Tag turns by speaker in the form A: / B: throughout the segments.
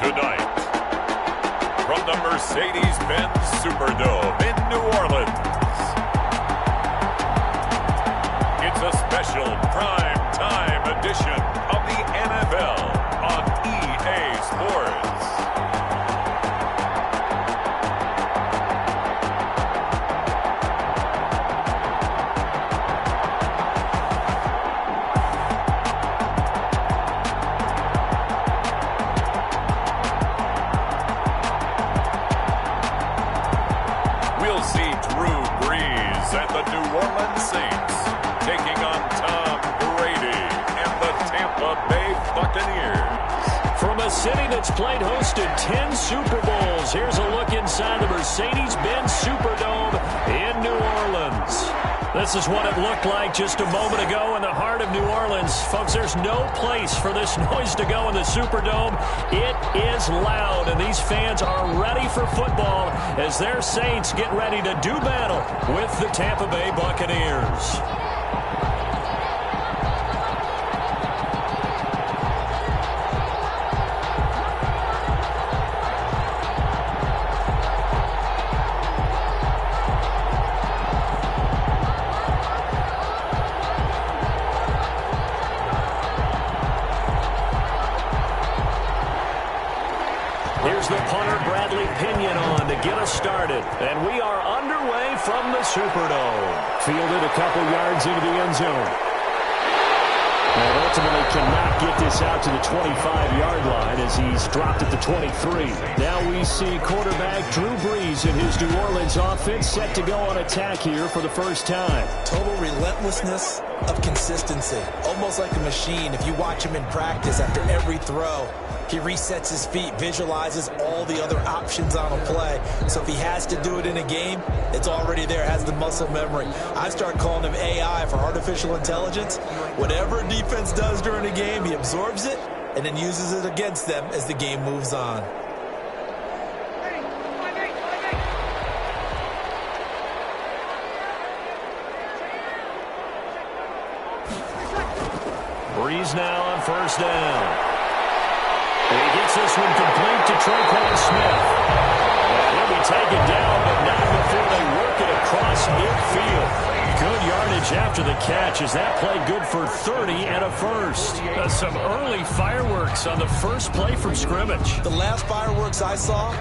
A: Tonight, from the Mercedes-Benz Superdome in New Orleans, it's a special prime time edition of the NFL on EA Sports. We'll see Drew Brees and the New Orleans Saints taking on Tom Brady and the Tampa Bay Buccaneers.
B: From a city that's played host to 10 Super Bowls, here's a look inside the Mercedes-Benz Superdome in New Orleans. This is what it looked like just a moment ago in the heart of New Orleans. Folks, there's no place for this noise to go in the Superdome. It is loud, and these fans are ready for football as their Saints get ready to do battle with the Tampa Bay Buccaneers. Here's the punter, Bradley Pinion, on to get us started. And we are underway from the Superdome. Fielded a couple yards into the end zone. And ultimately cannot get this out to the 25-yard line as he's dropped at the 23. Now we see quarterback Drew Brees and his New Orleans offense set to go on attack here for the first time.
C: Total relentlessness of consistency. Almost like a machine. If you watch him in practice after every throw, he resets his feet, visualizes all the other options on a play. So if he has to do it in a game, it's already there, has the muscle memory. I start calling him AI for artificial intelligence. Whatever a defense does during a game, he absorbs it and then uses it against them as the game moves on.
B: Brees now on first down. He gets this one complete to Tre'Quan Smith. He'll be taken down, but not before they work it across midfield. Good yardage after the catch as that play good for 30 and a first. Some early fireworks on the first play from scrimmage.
C: The last fireworks I saw,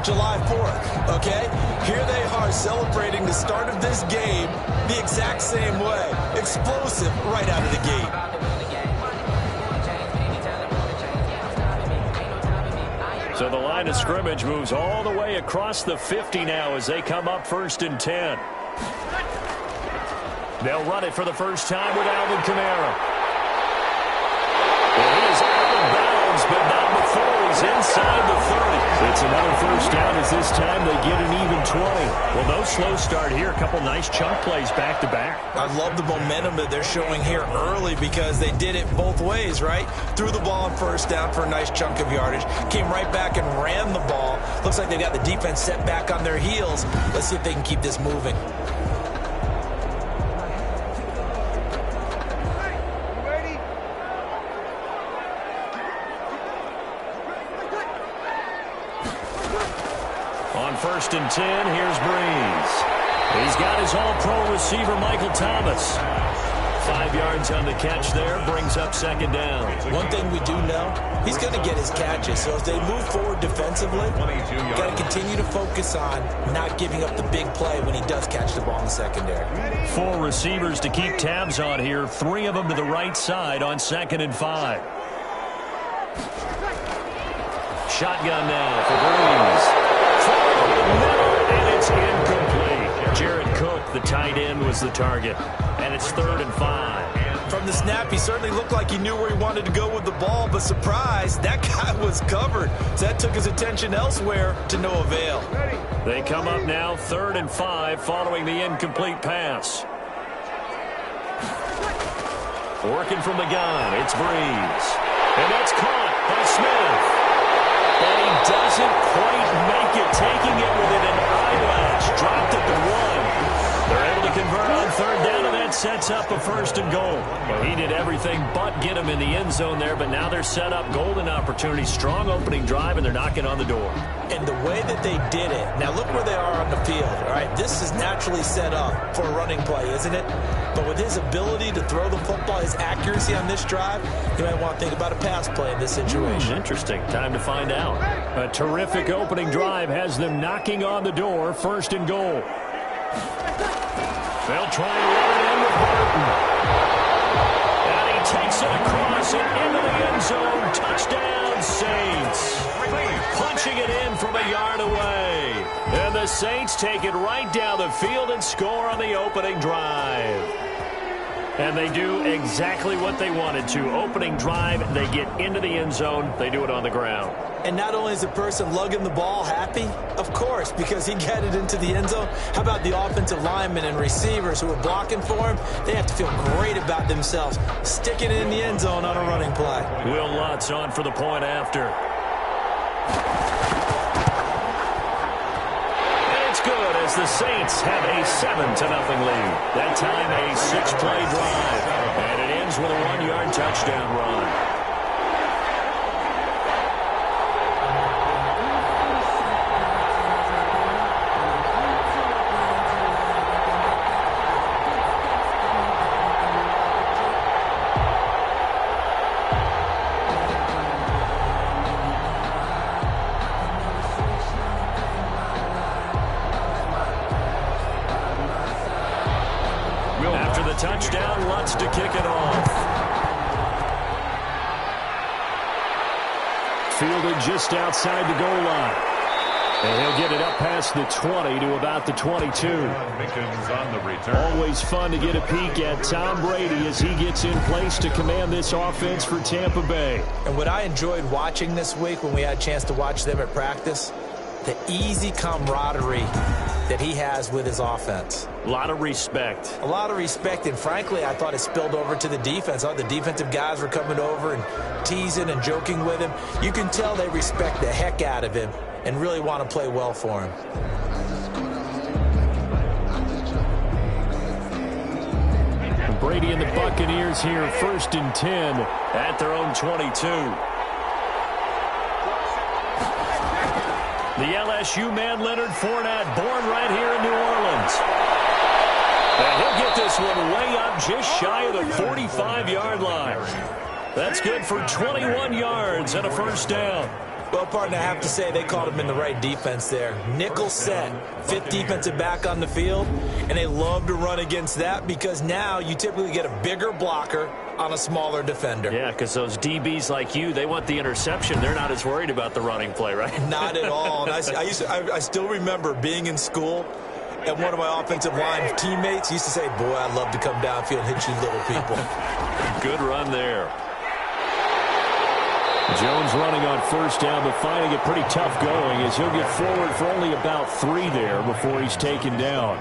C: July 4th, okay? Here they are celebrating the start of this game the exact same way. Explosive right out of the gate.
B: So the line of scrimmage moves all the way across the 50 now as they come up 1st and 10. They'll run it for the first time with Alvin Kamara. Well, he is out of bounds, but not before he's inside the 30. It's another first down as this time they get an even 20. Well, no slow start here. A couple nice chunk plays back-to-back.
C: I love the momentum that they're showing here early because they did it both ways, right? Threw the ball on first down for a nice chunk of yardage. Came right back and ran the ball. Looks like they got the defense set back on their heels. Let's see if they can keep this moving.
B: On 1st and 10, here's Brees. He's got his all-pro receiver, Michael Thomas. 5 yards on the catch there, brings up 2nd down.
C: One thing we do know, he's going to get his catches. So as they move forward defensively, you got to continue to focus on not giving up the big play when he does catch the ball in the secondary.
B: 4 receivers to keep tabs on here, 3 of them to the right side on 2nd and 5. Shotgun now for Brees. And it's incomplete. Jared Cook, the tight end, was the target. And it's 3rd and 5.
C: From the snap, he certainly looked like he knew where he wanted to go with the ball, but surprise, that guy was covered. So that took his attention elsewhere to no avail.
B: They come up now 3rd and 5 following the incomplete pass. Working from the gun, it's Brees. And that's caught by Smith. And he doesn't quite make it, taking it within an eyelash. Dropped at the 1. They're able to convert on 3rd down, and that's sets up a 1st and goal. Well, he did everything but get him in the end zone there, but now they're set up. Golden opportunity, strong opening drive, and they're knocking on the door.
C: And the way that they did it, now look where they are on the field, all right? This is naturally set up for a running play, isn't it? But with his ability to throw the football, his accuracy on this drive, you might want to think about a pass play in this situation.
B: Interesting. Time to find out. A terrific opening drive has them knocking on the door, 1st and goal. They'll try and run it in with Barton. And he takes it across and into the end zone. Touchdown, Saints. Punching it in from a yard away. And the Saints take it right down the field and score on the opening drive. And they do exactly what they wanted to. Opening drive, they get into the end zone. They do it on the ground.
C: And not only is the person lugging the ball happy, of course, because he got it into the end zone. How about the offensive linemen and receivers who are blocking for him? They have to feel great about themselves, sticking it in the end zone on a running play.
B: Will Lutz on for the point after. And it's good as the Saints have a 7-0 lead. That time a 6-play drive. And it ends with a 1-yard touchdown run. Touchdown, Lutz to kick it off. Fielded just outside the goal line. And he'll get it up past the 20 to about the 22. Always fun to get a peek at Tom Brady as he gets in place to command this offense for Tampa Bay.
C: And what I enjoyed watching this week when we had a chance to watch them at practice, the easy camaraderie that he has with his offense.
B: A lot of respect.
C: A lot of respect, and frankly, I thought it spilled over to the defense. All the defensive guys were coming over and teasing and joking with him. You can tell they respect the heck out of him and really want to play well for him.
B: Brady and the Buccaneers here, 1st and 10 at their own 22. The LSU man, Leonard Fournette, born right here in New Orleans. And he'll get this one way up just shy of the 45-yard line. That's good for 21 yards and a 1st down.
C: Well, partner, I have to say they called him in the right defense there. Nickel set, 5th defensive back on the field, and they love to run against that because now you typically get a bigger blocker on a smaller defender.
B: Yeah, because those DBs like you, they want the interception. They're not as worried about the running play, right?
C: Not at all. And I still remember being in school, and one of my offensive line teammates used to say, boy, I'd love to come downfield and hit you little people.
B: Good run there. Jones running on 1st down, but finding it pretty tough going as he'll get forward for only about 3 there before he's taken down.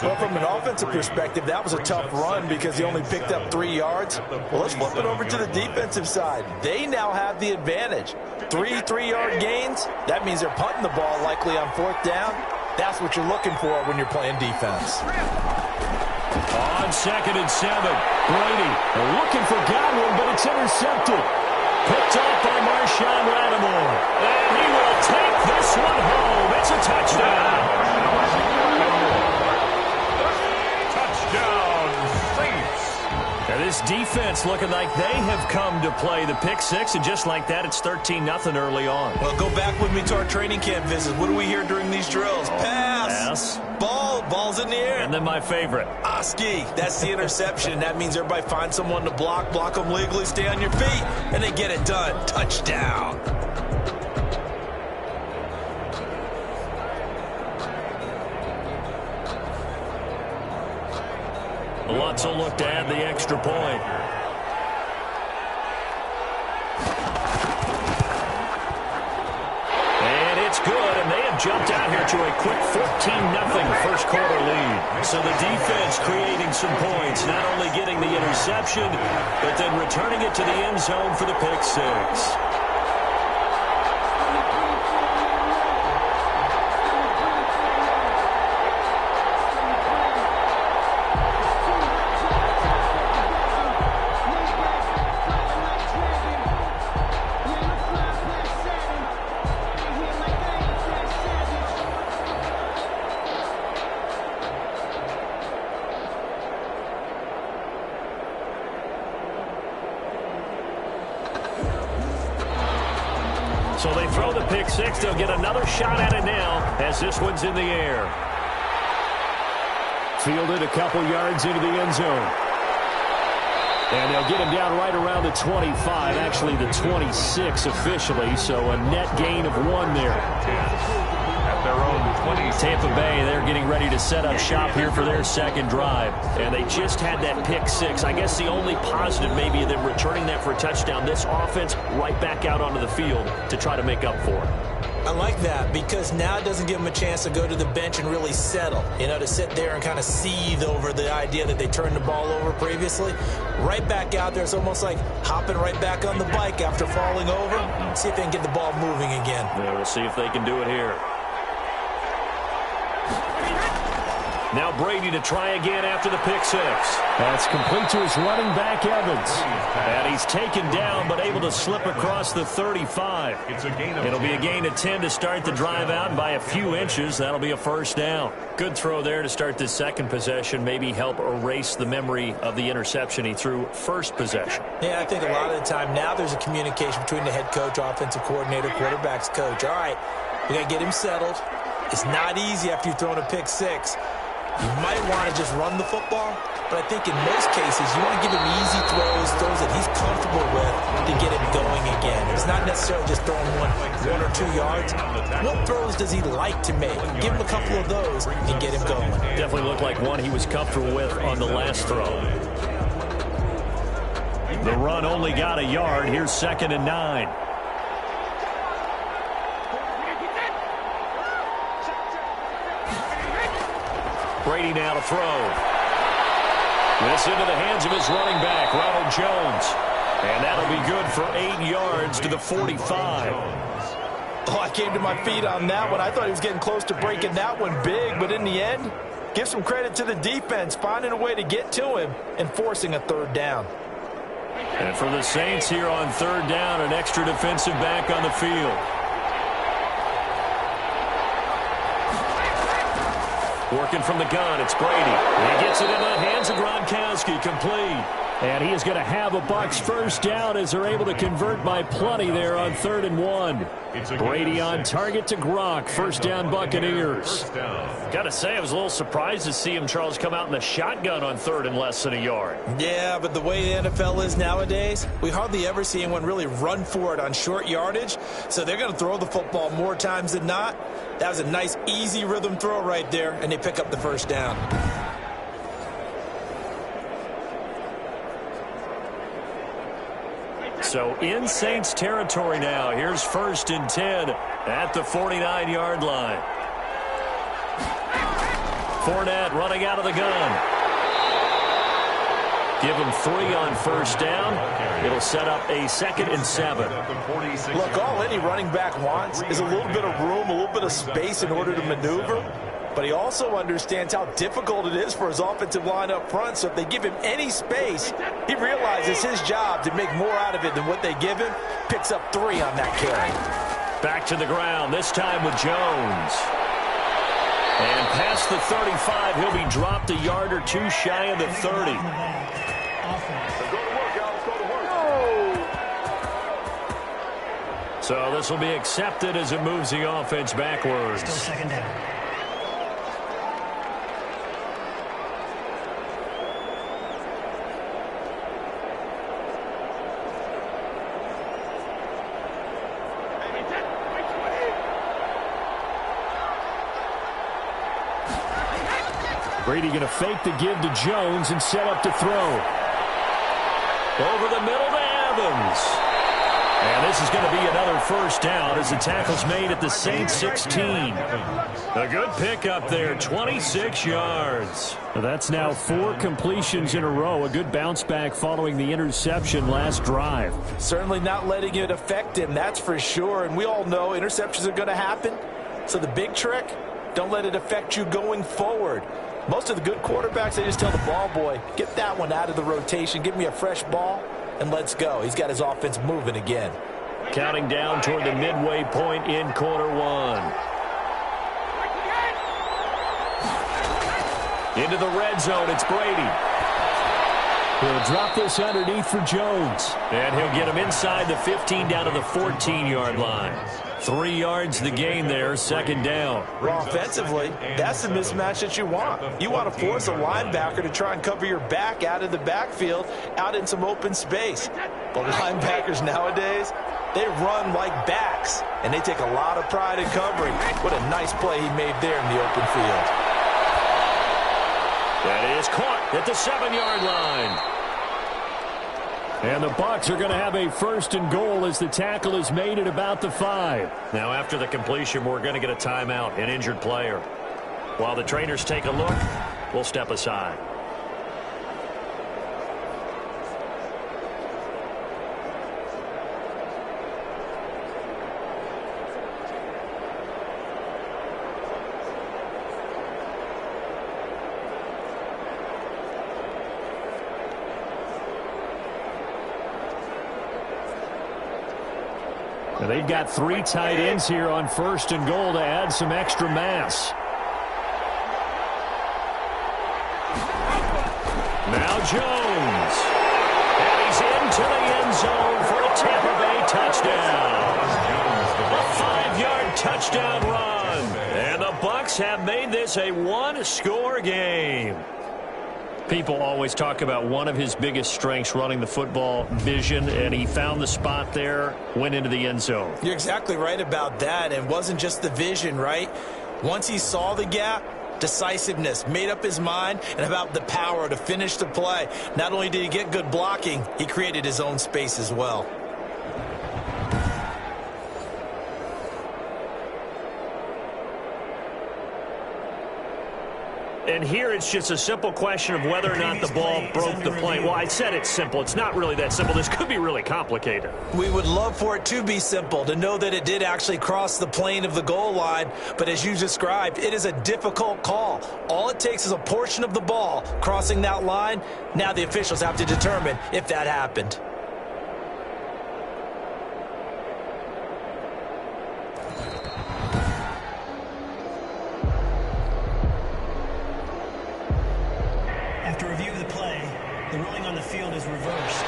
C: Well, from an offensive perspective, that was a tough run because he only picked up 3 yards. Well, let's flip it over to the defensive side. They now have the advantage. 3 3-yard gains. That means they're punting the ball likely on 4th down. That's what you're looking for when you're playing defense.
B: On 2nd and 7, Brady looking for Godwin, but it's intercepted. Picked off by Marshawn Lattimore. And he will take this one home. It's a touchdown.
A: Touchdown, Saints.
B: Now this defense looking like they have come to play. The pick 6, and just like that, it's 13-0 early on.
C: Well, go back with me to our training camp visit. What do we hear during these drills? Pass. Ball's in the air.
B: And then my favorite.
C: Oski, that's the interception. That means everybody finds someone to block them legally, stay on your feet, and they get it done. Touchdown.
B: Lutz will look to add the extra point. And it's good, and they have jumped out here to a quick 14-0 first quarter lead. So the defense creating some points, not only getting the interception, but then returning it to the end zone for the pick 6. So they throw the pick six. They'll get another shot at it now as this one's in the air. Fielded a couple yards into the end zone. And they'll get him down right around the 25, actually the 26 officially, so a net gain of 1 there.
A: At their own 20.
B: Tampa Bay, they're getting ready to set up shop here for their second drive. And they just had that pick six. I guess the only positive maybe of them returning that for a touchdown. This offense right back out onto the field to try to make up for it.
C: I like that because now it doesn't give them a chance to go to the bench and really settle, to sit there and kind of seethe over the idea that they turned the ball over previously. Right back out there, it's almost like hopping right back on the bike after falling over. See if they can get the ball moving again.
B: Yeah, we'll see if they can do it here. Now Brady to try again after the pick six. That's complete to his running back, Evans. And he's taken down, but able to slip across the 35. It'll be a gain of 10 to start the drive out, and by a few inches, that'll be a first down. Good throw there to start this second possession, maybe help erase the memory of the interception he threw first possession.
C: Yeah, I think a lot of the time now there's a communication between the head coach, offensive coordinator, quarterback's coach. All right, we got to get him settled. It's not easy after you've thrown a pick six. You might want to just run the football, but I think in most cases you want to give him easy throws that he's comfortable with to get him going again. It's not necessarily just throwing one or 2 yards. What throws does he like to make? Give him a couple of those and get him going.
B: Definitely looked like one he was comfortable with on the last throw. The run only got a yard. Here's 2nd and 9. Brady now to throw. This into the hands of his running back, Ronald Jones. And that'll be good for 8 yards to the 45.
C: Oh, I came to my feet on that one. I thought he was getting close to breaking that one big, but in the end, give some credit to the defense, finding a way to get to him and forcing a 3rd down.
B: And for the Saints here on 3rd down, an extra defensive back on the field. Working from the gun, it's Brady. He gets it in the hands of Gronkowski, complete. And he is going to have a Bucs first down as they're able to convert by plenty there on 3rd and 1. Brady on target to Gronk. First down, Buccaneers. Got to say, I was a little surprised to see him, Charles, come out in the shotgun on 3rd and less than a yard.
C: Yeah, but the way the NFL is nowadays, we hardly ever see anyone really run for it on short yardage. So they're going to throw the football more times than not. That was a nice, easy rhythm throw right there, and they pick up the first down.
B: So in Saints territory now. Here's 1st and 10 at the 49-yard line. Fournette running out of the gun. Give him 3 on first down. It'll set up a 2nd and 7.
C: Look, all any running back wants is a little bit of room, a little bit of space in order to maneuver. But he also understands how difficult it is for his offensive line up front. So if they give him any space, he realizes his job to make more out of it than what they give him. Picks up 3 on that carry.
B: Back to the ground, this time with Jones. And past the 35, he'll be dropped a yard or 2 shy of the 30. So this will be accepted as it moves the offense backwards.
D: Still 2nd down.
B: Brady going to fake the give to Jones and set up to throw. Over the middle to Evans. And this is going to be another first down as the tackle's made at the Saints 16. A good pickup there, 26 yards. That's now 4 completions in a row. A good bounce back following the interception last drive.
C: Certainly not letting it affect him, that's for sure. And we all know interceptions are going to happen. So the big trick, don't let it affect you going forward. Most of the good quarterbacks, they just tell the ball boy, get that one out of the rotation, give me a fresh ball, and let's go. He's got his offense moving again.
B: Counting down toward the midway point in quarter 1. Into the red zone, it's Brady. He'll drop this underneath for Jones. And he'll get him inside the 15 down to the 14-yard line. 3 yards the gain there, second down.
C: Well, offensively, that's the mismatch that you want. You want to force a linebacker to try and cover your back out of the backfield, out in some open space. But linebackers nowadays, they run like backs, and they take a lot of pride in covering. What a nice play he made there in the open field.
B: That is caught at the 7-yard line. And the Bucs are going to have a first and goal as the tackle is made at about the 5. Now after the completion, we're going to get a timeout, an injured player. While the trainers take a look, we'll step aside. They've got 3 tight ends here on first and goal to add some extra mass. Now Jones. And he's into the end zone for a Tampa Bay touchdown. A 5-yard touchdown run. And the Bucs have made this a 1-score game. People always talk about one of his biggest strengths running the football, vision, and he found the spot there, went into the end zone.
C: You're exactly right about that. It wasn't just the vision, right? Once he saw the gap, decisiveness, made up his mind, and about the power to finish the play. Not only did he get good blocking, he created his own space as well.
B: And here it's just a simple question of whether or not the ball broke the plane. Well, I said it's simple. It's not really that simple. This could be really complicated.
C: We would love for it to be simple, to know that it did actually cross the plane of the goal line. But as you described, it is a difficult call. All it takes is a portion of the ball crossing that line. Now the officials have to determine if that happened.
D: After review of the play, the ruling on the field is reversed.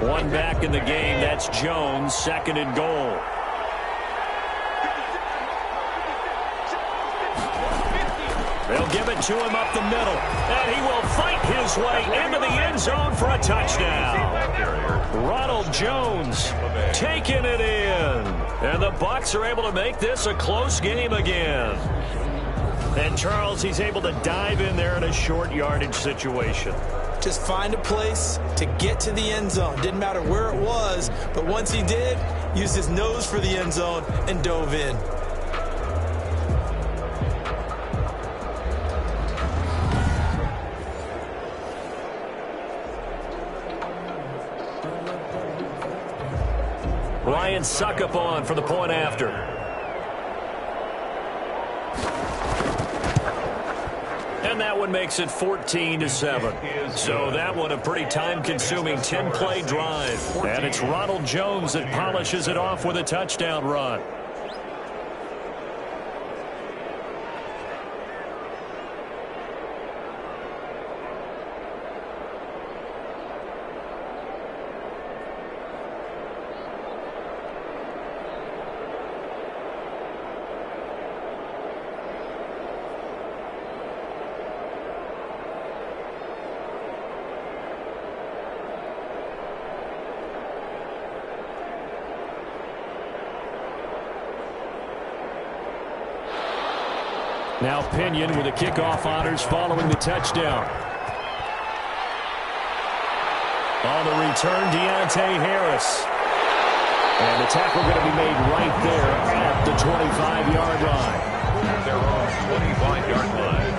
B: One back in the game. That's Jones, second and goal. They'll give it to him up the middle. And he will fight his way into the end zone for a touchdown. Ronald Jones taking it in. And the Bucs are able to make this a close game again. And Charles, he's able to dive in there in a short yardage situation.
C: Just find a place to get to the end zone. Didn't matter where it was, but once he did, used his nose for the end zone and dove in.
B: Ryan Suckup on for the point after. And that one makes it 14-7. So that one a pretty time-consuming 10-play drive. And it's Ronald Jones that polishes it off with a touchdown run. Now Pinion with the kickoff honors following the touchdown. On the return, Deontay Harris. And the tackle going to be made right there at the 25-yard line.
A: At their own 25-yard line.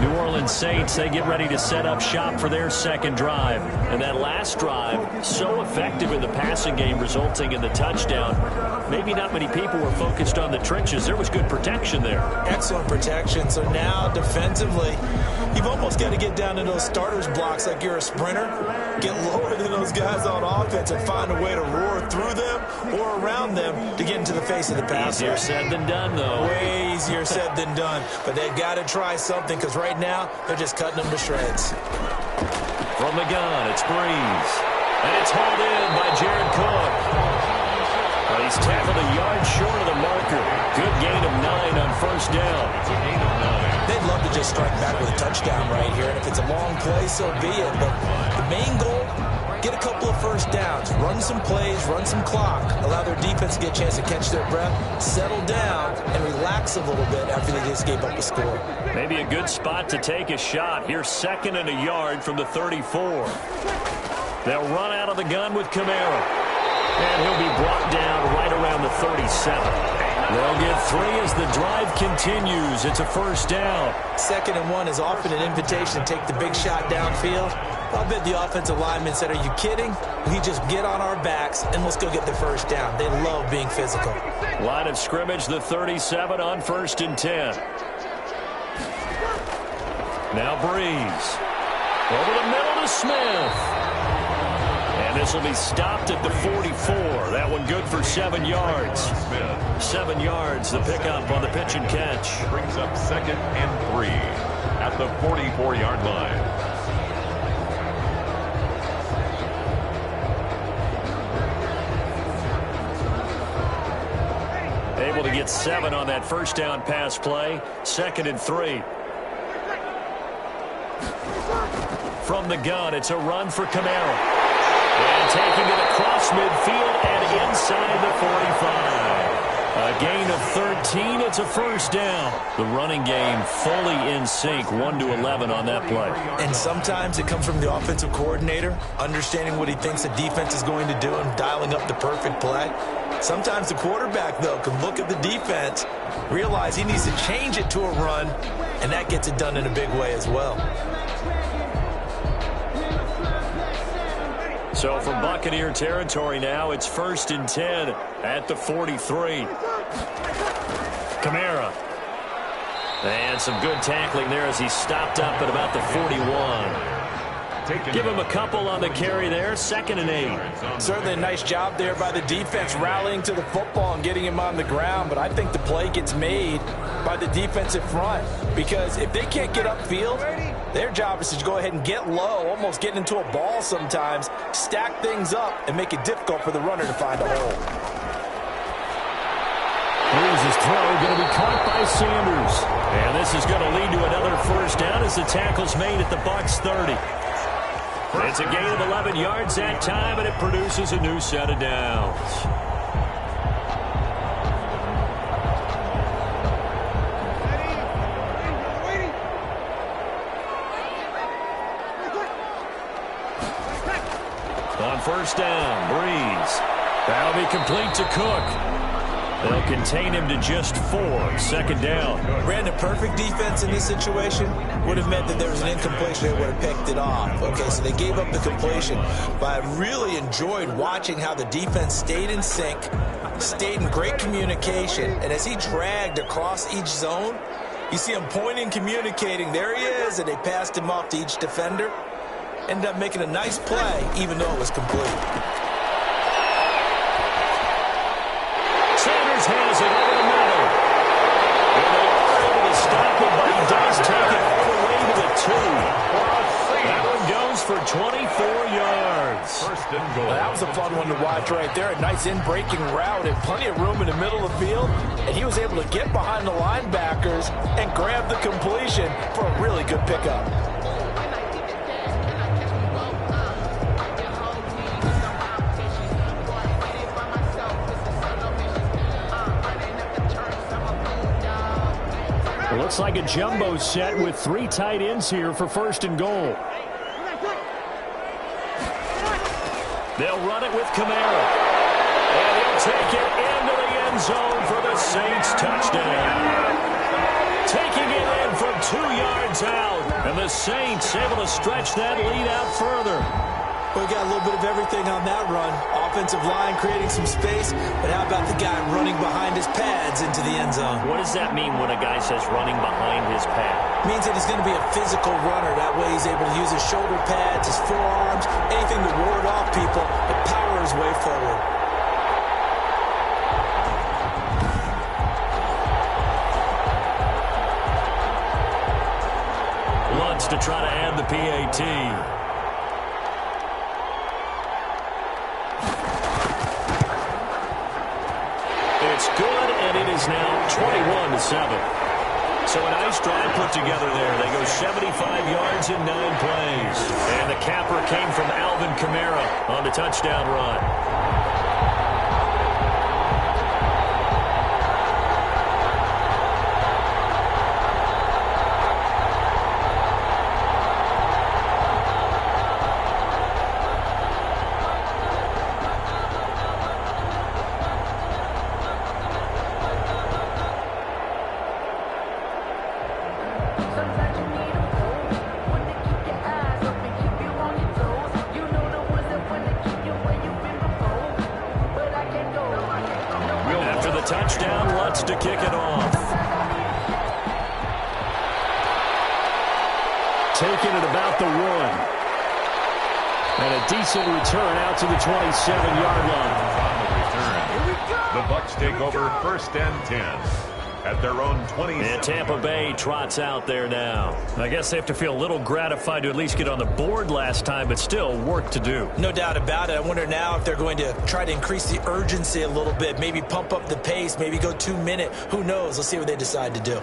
B: New Orleans Orleans Saints, they get ready to set up shop for their second drive. And that last drive, so effective in the passing game, resulting in the touchdown. Maybe not many people were focused on the trenches. There was good protection there.
C: Excellent protection. So now, defensively, you've almost got to get down to those starters blocks like you're a sprinter. Get lower than those guys on offense and find a way to roar through them or around them to get into the face of the passer.
B: Easier said than done, though.
C: Way easier said than done. But they've got to try something because right now they're just cutting them to shreds.
B: From the gun, it's Breeze. And it's hauled in by Jared Cook. Well, he's tackled a yard short of the marker. Good gain of 9 on first down. It's a gain of 9.
C: They'd love to just strike back with a touchdown right here. And if it's a long play, so be it. But the main goal, get a couple of first downs. Run some plays, run some clock. Allow their defense to get a chance to catch their breath, settle down, and relax a little bit after they just gave up a score.
B: Maybe a good spot to take a shot. Here's 2nd and a yard from the 34. They'll run out of the gun with Kamara. And he'll be brought down right around the 37. They'll get 3 as the drive continues. It's a first down.
C: 2nd and 1 is often an invitation to take the big shot downfield. I'll bet the offensive lineman said, are you kidding? We just get on our backs and let's go get the first down. They love being physical.
B: Line of scrimmage, the 37 on 1st and 10. Now Breeze. Over the middle to Smith. And this will be stopped at the 44. That one good for 7 yards. 7 yards, the pickup on the pitch and catch.
A: Brings up 2nd and 3 at the 44-yard line.
B: Able to get 7 on that first down pass play. 2nd and 3. From the gun, it's a run for Kamara. And taking it across midfield and inside the 45. A gain of 13. It's a first down. The running game fully in sync. 1-11 on that play.
C: And sometimes it comes from the offensive coordinator, understanding what he thinks the defense is going to do and dialing up the perfect play. Sometimes the quarterback, though, can look at the defense, realize he needs to change it to a run, and that gets it done in a big way as well.
B: So from Buccaneer territory now, it's 1st and 10 at the 43. Kamara. And some good tackling there as he stopped up at about the 41. Give him a couple on the carry there. 2nd and 8.
C: Certainly a nice job there by the defense rallying to the football and getting him on the ground. But I think the play gets made by the defensive front. Because if they can't get upfield, their job is to go ahead and get low, almost get into a ball sometimes, stack things up, and make it difficult for the runner to find a hole.
B: Here's his throw, going to be caught by Sanders. And this is going to lead to another first down as the tackle's made at the Bucs 30. It's a gain of 11 yards that time, and it produces a new set of downs. On first down, Breeze. That'll be complete to Cook. They'll contain him to just 4. 2nd down.
C: Ran a perfect defense in this situation. Would have meant that there was an incompletion. They would have picked it off. Okay, so they gave up the completion. But I really enjoyed watching how the defense stayed in sync, stayed in great communication. And as he dragged across each zone, you see him pointing, communicating. There he is, and they passed him off to each defender. Ended up making a nice play, even though it was complete.
B: Sanders has it over the middle. And they are able to stop it, but he does take it all the way to the 2. That one goes for 24 yards.
A: 1st and goal.
C: That was a fun one to watch right there. A nice in-breaking route and plenty of room in the middle of the field. And he was able to get behind the linebackers and grab the completion for a really good pickup.
B: Looks like a jumbo set with 3 tight ends here for 1st and goal. They'll run it with Kamara. And he'll take it into the end zone for the Saints touchdown. Taking it in from 2 yards out. And the Saints able to stretch that lead out further.
C: We got a little bit of everything on that run. Offensive line creating some space, but how about the guy running behind his pads into the end zone?
B: What does that mean when a guy says running behind his pad?
C: It means that he's going to be a physical runner. That way he's able to use his shoulder pads, his forearms, anything to ward off people and power his way forward.
B: Lutz to try to add the PAT. It's good, and it is now 21-7. So a nice drive put together there. They go 75 yards in 9 plays. And the capper came from Alvin Kamara on the touchdown run. Touchdown, Lutz to kick it off. Taking it about the 1. And a decent return out to the 27-yard line.
A: On the return, the Bucs take over 1st and 10. At their own 20.
B: And Tampa Bay trots out there now. I guess they have to feel a little gratified to at least get on the board last time, but still work to do.
C: No doubt about it. I wonder now if they're going to try to increase the urgency a little bit, maybe pump up the pace, maybe go 2-minute. Who knows? Let's see what they decide to do.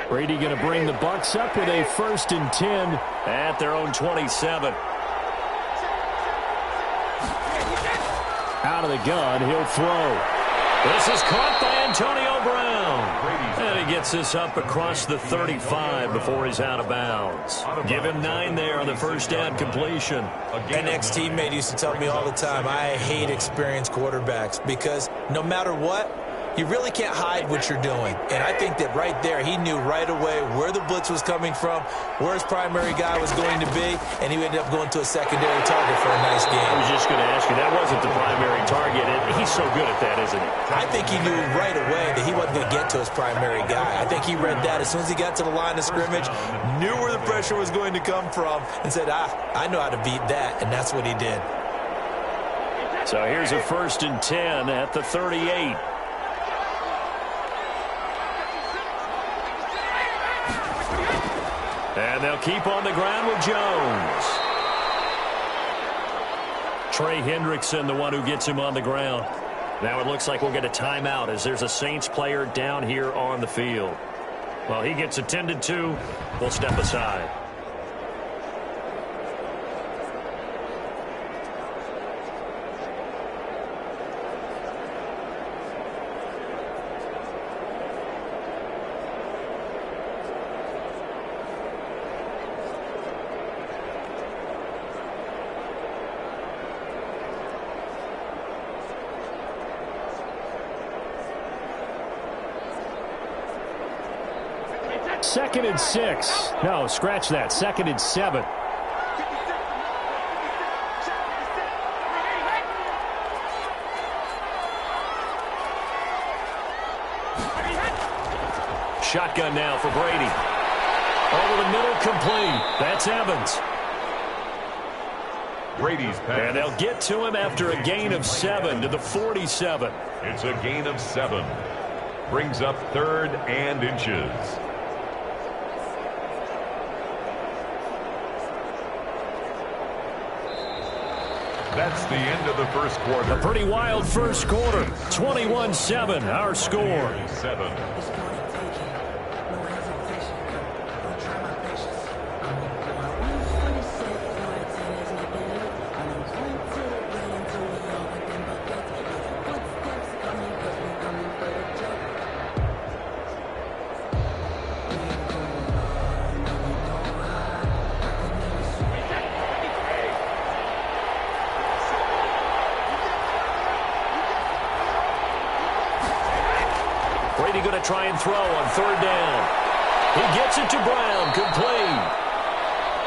B: Brady going to bring the Bucs up with a 1st and 10 at their own 27. Out of the gun, he'll throw. This is caught by Antonio Brown. And he gets this up across the 35 before he's out of bounds. Give him 9 there on the first down completion.
C: An ex-teammate used to tell me all the time, I hate experienced quarterbacks because no matter what, you really can't hide what you're doing. And I think that right there, he knew right away where the blitz was coming from, where his primary guy was going to be, and he ended up going to a secondary target for a nice game.
B: I was just going to ask you, that wasn't the primary target. He's so good at that, isn't he?
C: I think he knew right away that he wasn't going to get to his primary guy. I think he read that as soon as he got to the line of scrimmage, knew where the pressure was going to come from, and said, I know how to beat that, and that's what he did.
B: So here's a 1st and 10 at the 38. And they'll keep on the ground with Jones. Trey Hendrickson, the one who gets him on the ground. Now it looks like we'll get a timeout as there's a Saints player down here on the field. Well, he gets attended to. We'll step aside. Second and 6. No, scratch that. 2nd and 7. Shotgun now for Brady. Over the middle, complete. That's Evans.
A: Brady's pass.
B: And they'll get to him after a gain of 7 to the 47.
A: It's a gain of 7. Brings up 3rd and inches. That's the end of the first quarter.
B: A pretty wild first quarter. 21-7, our score.
A: 7.
B: Brady going to try and throw on third down. He gets it to Brown. Complete.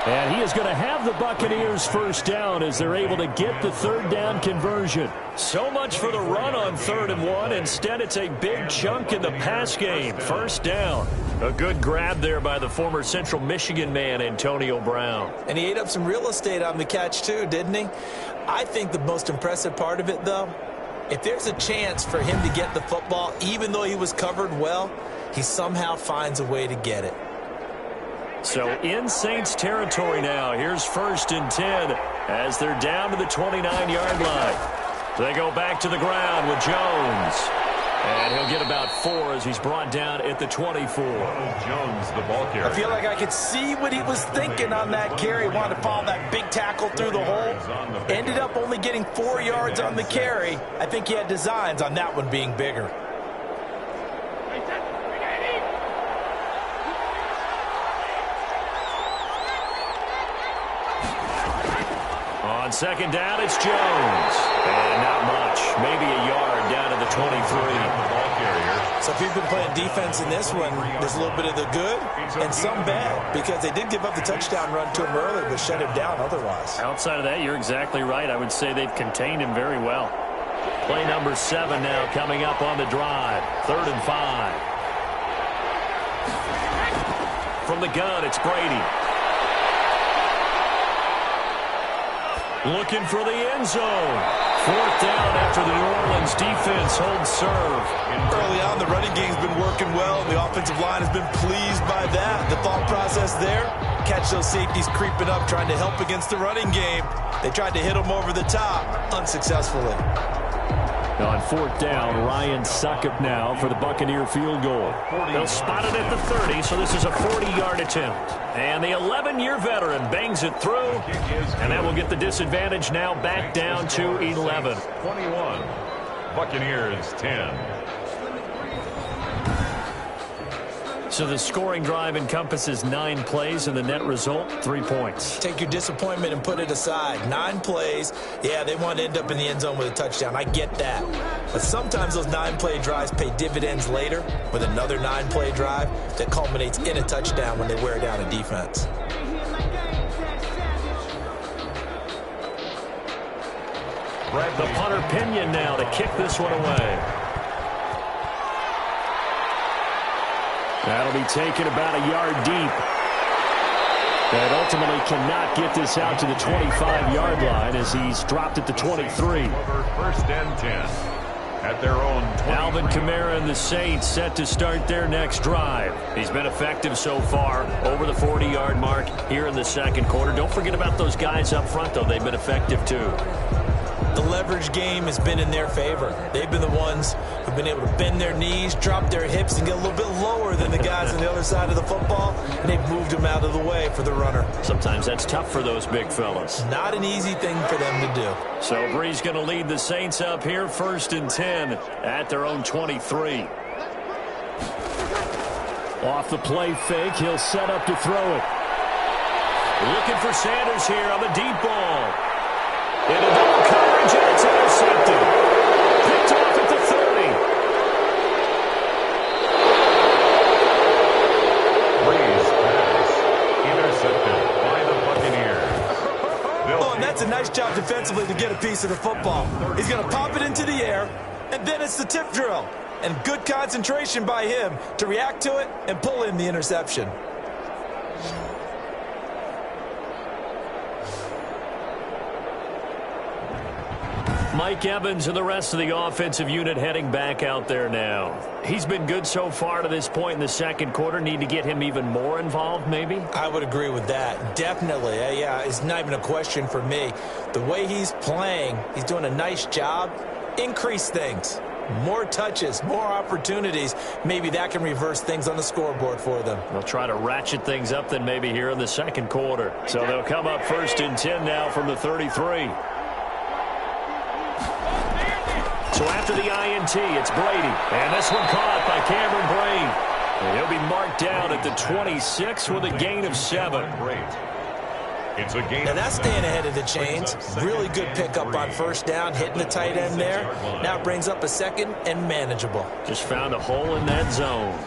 B: And he is going to have the Buccaneers first down as they're able to get the third down conversion. So much for the run on 3rd and 1. Instead, it's a big chunk in the pass game. First down. A good grab there by the former Central Michigan man, Antonio Brown.
C: And he ate up some real estate on the catch, too, didn't he? I think the most impressive part of it, though, if there's a chance for him to get the football, even though he was covered well, he somehow finds a way to get it.
B: So in Saints territory now. Here's 1st and 10 as they're down to the 29-yard line. They go back to the ground with Jones. And he'll get about 4 as he's brought down at the 24.
A: Jones, the ball carrier.
C: I feel like I could see what he was thinking on that carry. Wanted to follow that big tackle through the hole. Ended up only getting 4 yards on the carry. I think he had designs on that one being bigger.
B: On 2nd down, it's Jones. And not much. Maybe a yard down to the 23.
C: So if you've been playing defense in this one, there's a little bit of the good and some bad, because they did give up the touchdown run to him early, but shut him down otherwise.
E: Outside of that, you're exactly right. I would say they've contained him very well.
B: Play number 7 now coming up on the drive. 3rd and 5. From the gun, it's Brady. Looking for the end zone. 4th down after the New Orleans defense holds serve.
C: Early on, the running game's been working well, and the offensive line has been pleased by that. The thought process there, catch those safeties creeping up, trying to help against the running game. They tried to hit them over the top, unsuccessfully.
B: On 4th down, Ryan Succop now for the Buccaneer field goal. They'll spot it at the 30, so this is a 40-yard attempt. And the 11-year veteran bangs it through, and that will get the disadvantage now back down to 11.
A: 21, Buccaneers 10.
B: So the scoring drive encompasses 9 plays, and the net result, 3 points.
C: Take your disappointment and put it aside. 9 plays. Yeah, they want to end up in the end zone with a touchdown. I get that. But sometimes those 9-play drives pay dividends later with another 9-play drive that culminates in a touchdown when they wear down a defense.
B: The punter Pinion now to kick this one away. That'll be taken about a yard deep. And ultimately cannot get this out to the 25-yard line as he's dropped at the 23.
A: 1st and 10 at their own 20.
B: Alvin Kamara and the Saints set to start their next drive. He's been effective so far over the 40-yard mark here in the 2nd quarter. Don't forget about those guys up front, though. They've been effective, too.
C: The leverage game has been in their favor. They've been the ones who've been able to bend their knees, drop their hips, and get a little bit lower than the guys on the other side of the football, and they've moved them out of the way for the runner.
B: Sometimes that's tough for those big fellas.
C: Not an easy thing for them to do.
B: So Brees going to lead the Saints up here, 1st and 10 at their own 23. Off the play fake, he'll set up to throw it. Looking for Sanders here on the deep ball. Into double coverage, and it's intercepted. Picked off at the 30.
A: Brees pass intercepted by the Buccaneers.
C: Oh, and that's a nice job defensively to get a piece of the football. He's going to pop it into the air, and then it's the tip drill. And good concentration by him to react to it and pull in the interception.
B: Mike Evans and the rest of the offensive unit heading back out there now. He's been good so far to this point in the 2nd quarter. Need to get him even more involved, maybe?
C: I would agree with that. Definitely. Yeah, it's not even a question for me. The way he's playing, he's doing a nice job. Increase things. More touches, more opportunities. Maybe that can reverse things on the scoreboard for them.
B: They'll try to ratchet things up then maybe here in the 2nd quarter. So they'll come up 1st and 10 now from the 33. So after the INT, it's Brady. And this one caught by Cameron Brate. And he'll be marked down at the 26 with a gain of 7.
A: It's a gain.
C: Now that's staying ahead of the chains. Really good pickup on first down, hitting the tight end there. Now brings up a second and manageable.
B: Just found a hole in that zone.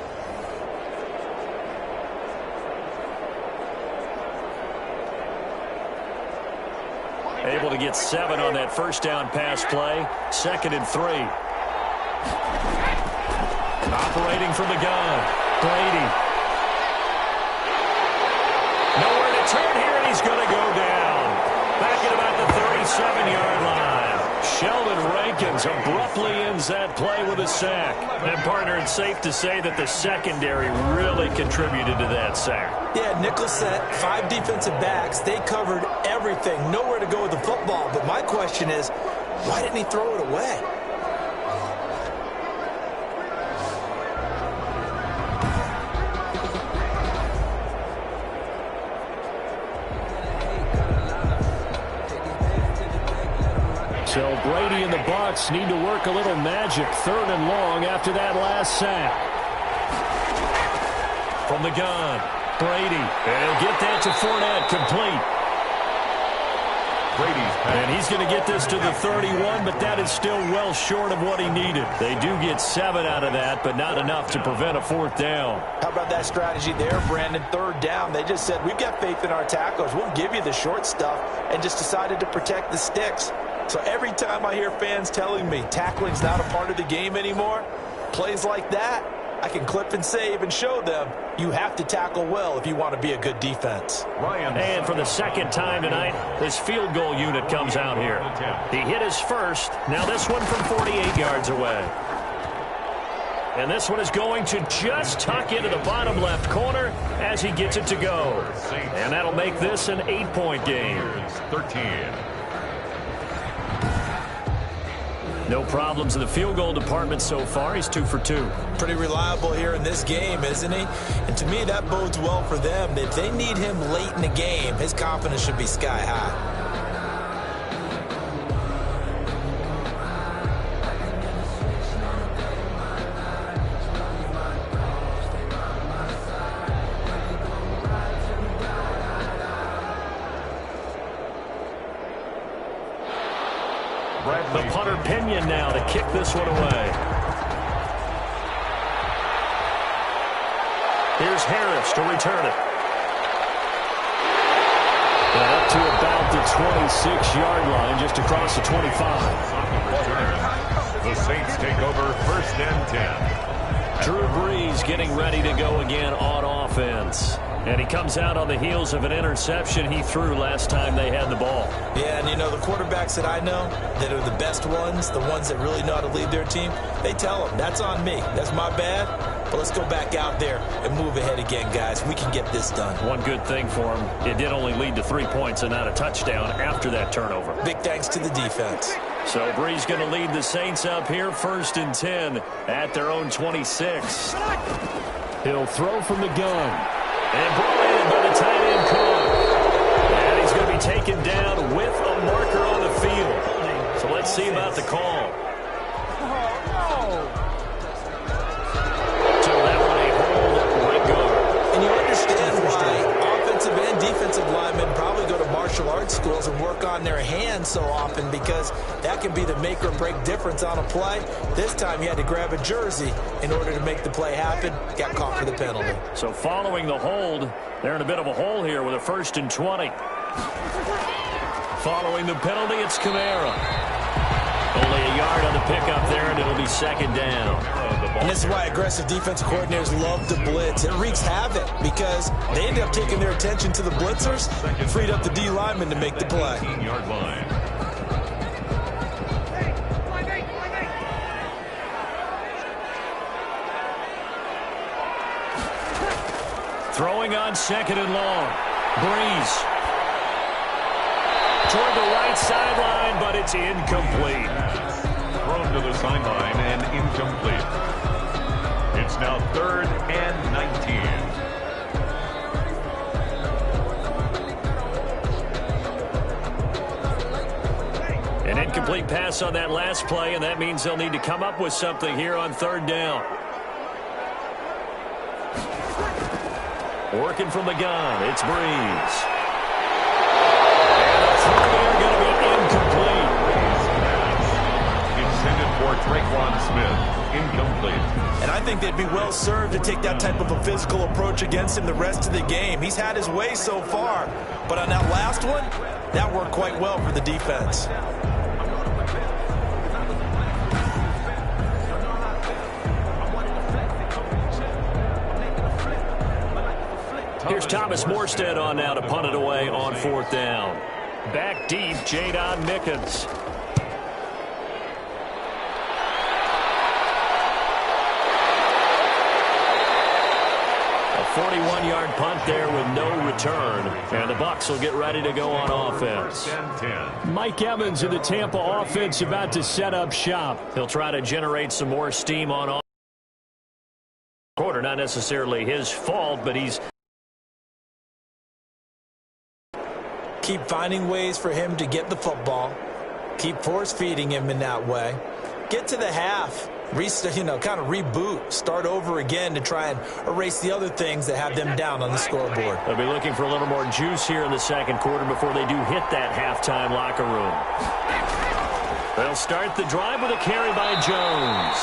B: Able to get 7 on that first down pass play. 2nd and 3. Operating from the gun. Brady. Nowhere to turn here, and he's going to go down. Back at about the 37-yard line. Sheldon Rankins abruptly ends that play with a sack. And, partner, it's safe to say that the secondary really contributed to that sack.
C: Yeah, nickel set, 5 defensive backs. They covered everything. Nowhere to go with the football. But my question is, why didn't he throw it away?
B: So Brady and the Bucs need to work a little magic. 3rd and long after that last sack. From the gun, Brady. And he'll get that to Fournette, complete. And he's going to get this to the 31, but that is still well short of what he needed. They do get 7 out of that, but not enough to prevent a 4th down.
C: How about that strategy there, Brandon? 3rd down. They just said, we've got faith in our tackles. We'll give you the short stuff, and just decided to protect the sticks. So every time I hear fans telling me tackling's not a part of the game anymore, plays like that, I can clip and save and show them you have to tackle well if you want to be a good defense.
B: And for the 2nd time tonight, his field goal unit comes out here. He hit his first. Now this one from 48 yards away. And this one is going to just tuck into the bottom left corner as he gets it to go. And that'll make this an 8-point game.
A: 13.
B: No problems in the field goal department so far. He's 2 for 2.
C: Pretty reliable here in this game, isn't he? And to me, that bodes well for them. If they need him late in the game, his confidence should be sky high.
B: The punter Pinion now to kick this one away. Here's Harris to return it. And up to about the 26-yard line, just across the 25.
A: The Saints take over 1st and 10.
B: Drew Brees getting ready to go again on offense. And he comes out on the heels of an interception he threw last time they had the ball.
C: Yeah, and you know, the quarterbacks that I know that are the best ones, the ones that really know how to lead their team, they tell them, that's on me. That's my bad. But let's go back out there and move ahead again, guys. We can get this done.
B: One good thing for him, it did only lead to 3 points and not a touchdown after that turnover.
C: Big thanks to the defense.
B: So Brees going to lead the Saints up here 1st and 10 at their own 26. He'll throw from the gun. And brought in by the tight end Cook. And he's going to be taken down with a marker on the field. So let's see about the call. So that one a hold right guard.
C: And you understand why offensive and defensive linemen probably go to martial arts schools and work on their hands so often, because that can be the make or break difference on a play. This time he had to grab a jersey in order to make the play happen. Got caught for the penalty.
B: So following the hold, they're in a bit of a hole here with a 1st and 20. Following the penalty, it's Kamara. Only a yard on the pickup there, and it'll be 2nd down.
C: And this is why aggressive defensive coordinators love to blitz. It wreaks havoc because they end up taking their attention to the blitzers, freed up the D lineman to make the play.
A: 15-yard line.
B: Throwing on 2nd and long. Brees. Toward the right sideline, but it's incomplete.
A: Thrown to the sideline and incomplete. It's now 3rd and 19.
B: An incomplete pass on that last play, and that means they'll need to come up with something here on 3rd down. Working from the gun, it's Brees.
A: incomplete.
C: And I think they'd be well served to take that type of a physical approach against him the rest of the game. He's had his way so far, but on that last one, that worked quite well for the defense.
B: Here's Thomas Morstead on now to punt it away on 4th down. Back deep, Jadon Mickens. A 41-yard punt there with no return. And the Bucs will get ready to go on offense. Mike Evans of the Tampa offense about to set up shop. He'll try to generate some more steam on offense. Quarter, not necessarily his fault, but he's
C: keep finding ways for him to get the football. Keep force-feeding him in that way. Get to the half. Kind of reboot. Start over again to try and erase the other things that have them down on the scoreboard.
B: They'll be looking for a little more juice here in the second quarter before they do hit that halftime locker room. They'll start the drive with a carry by Jones.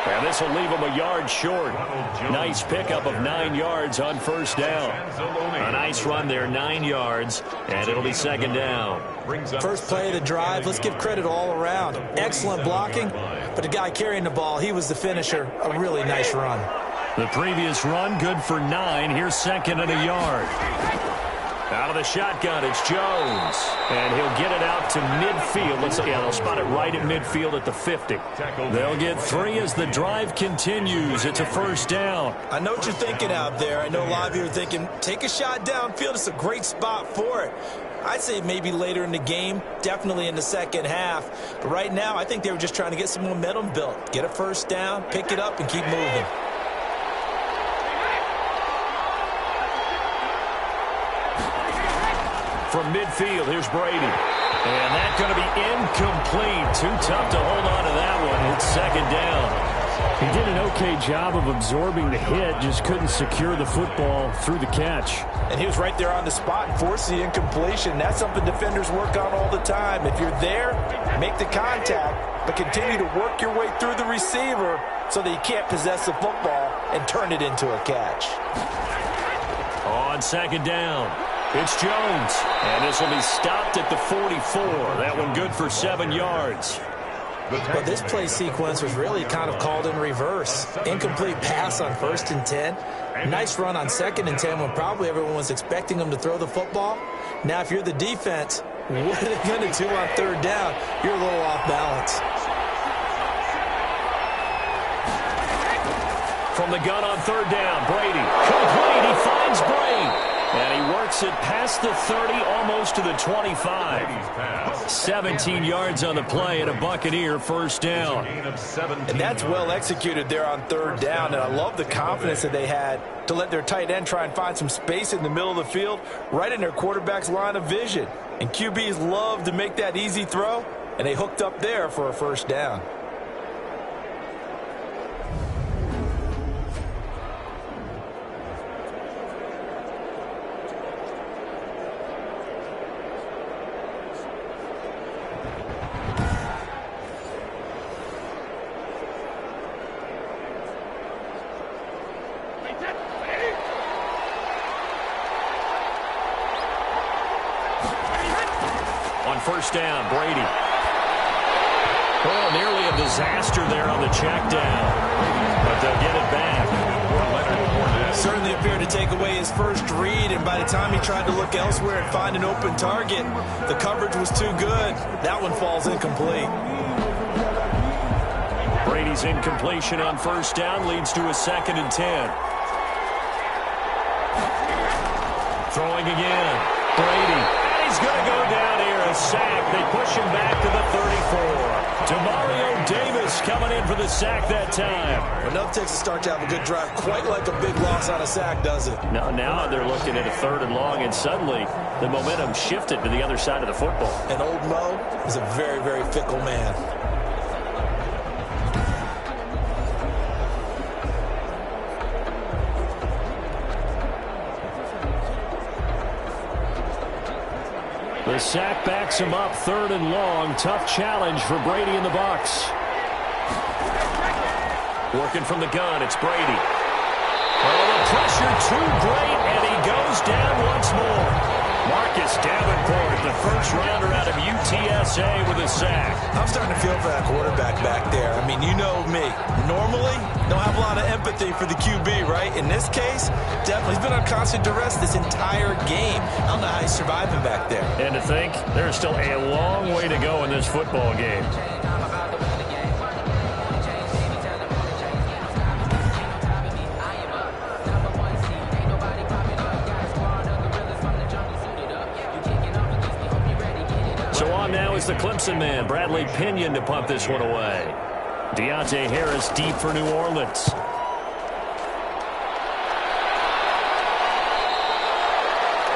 B: And this will leave him a yard short. Nice pickup of 9 yards on 1st down. A nice run there, 9 yards, and it'll be 2nd down.
C: First play of the drive, let's give credit all around. Excellent blocking, but the guy carrying the ball, he was the finisher. A really nice run.
B: The previous run, good for 9. Here's 2nd and a yard. Out of the shotgun, it's Jones. And he'll get it out to midfield. They'll spot it right at midfield at the 50. They'll get 3 as the drive continues. It's a 1st down.
C: I know what you're thinking out there. I know a lot of you are thinking, take a shot downfield. It's a great spot for it. I'd say maybe later in the game, definitely in the second half. But right now, I think they were just trying to get some momentum built. Get a 1st down, pick it up, and keep moving.
B: From midfield, here's Brady. And that's going to be incomplete. Too tough to hold on to that one. It's 2nd down.
E: He did an okay job of absorbing the hit, just couldn't secure the football through the catch.
C: And he was right there on the spot and forced the incompletion. That's something defenders work on all the time. If you're there, make the contact, but continue to work your way through the receiver so that you can't possess the football and turn it into a catch.
B: On 2nd down, it's Jones. And this will be stopped at the 44. That one good for 7 yards.
C: Well, this play sequence was really kind of called in reverse. Incomplete pass on 1st and 10. Nice run on 2nd and 10 when probably everyone was expecting them to throw the football. Now, if you're the defense, what are they going to do on 3rd down? You're a little off balance.
B: From the gun on 3rd down, Brady. Complete. He finds Brady. And he works it past the 30, almost to the 25. 17 yards on the play and a Buccaneer 1st down.
C: And that's well executed there on 3rd down. And I love the confidence that they had to let their tight end try and find some space in the middle of the field, right in their quarterback's line of vision. And QBs love to make that easy throw, and they hooked up there for a 1st down.
B: On 1st down, Brady. Well, nearly a disaster there on the check down. But they'll get it back.
C: Certainly appeared to take away his first read, and by the time he tried to look elsewhere and find an open target, the coverage was too good. That one falls incomplete.
B: Brady's incompletion on 1st down leads to a 2nd and 10. Throwing again. Brady. And he's going to go down here. A sack. They push him back to the 34. Demario Davis coming in for the sack that time.
C: Enough takes a start to have a good drive. Quite like a big loss on a sack, does it?
B: Now they're looking at a 3rd and long, and suddenly the momentum shifted to the other side of the football.
C: And old Mo is a very, very fickle man.
B: The sack backs him up, 3rd and long. Tough challenge for Brady and the Bucs. Working from the gun, it's Brady. Oh, the pressure too great, and he goes down once more. Marcus Davenport, the first rounder out of UTSA with a sack.
C: I'm starting to feel for that quarterback back there. I mean, you know me. Normally, don't have a lot of empathy for the QB, right? In this case, definitely. He's been on constant duress this entire game. I don't know how he's surviving back there.
B: And to think, there's still a long way to go in this football game. Now is the Clemson man, Bradley Pinion, to punt this one away. Deontay Harris deep for New Orleans.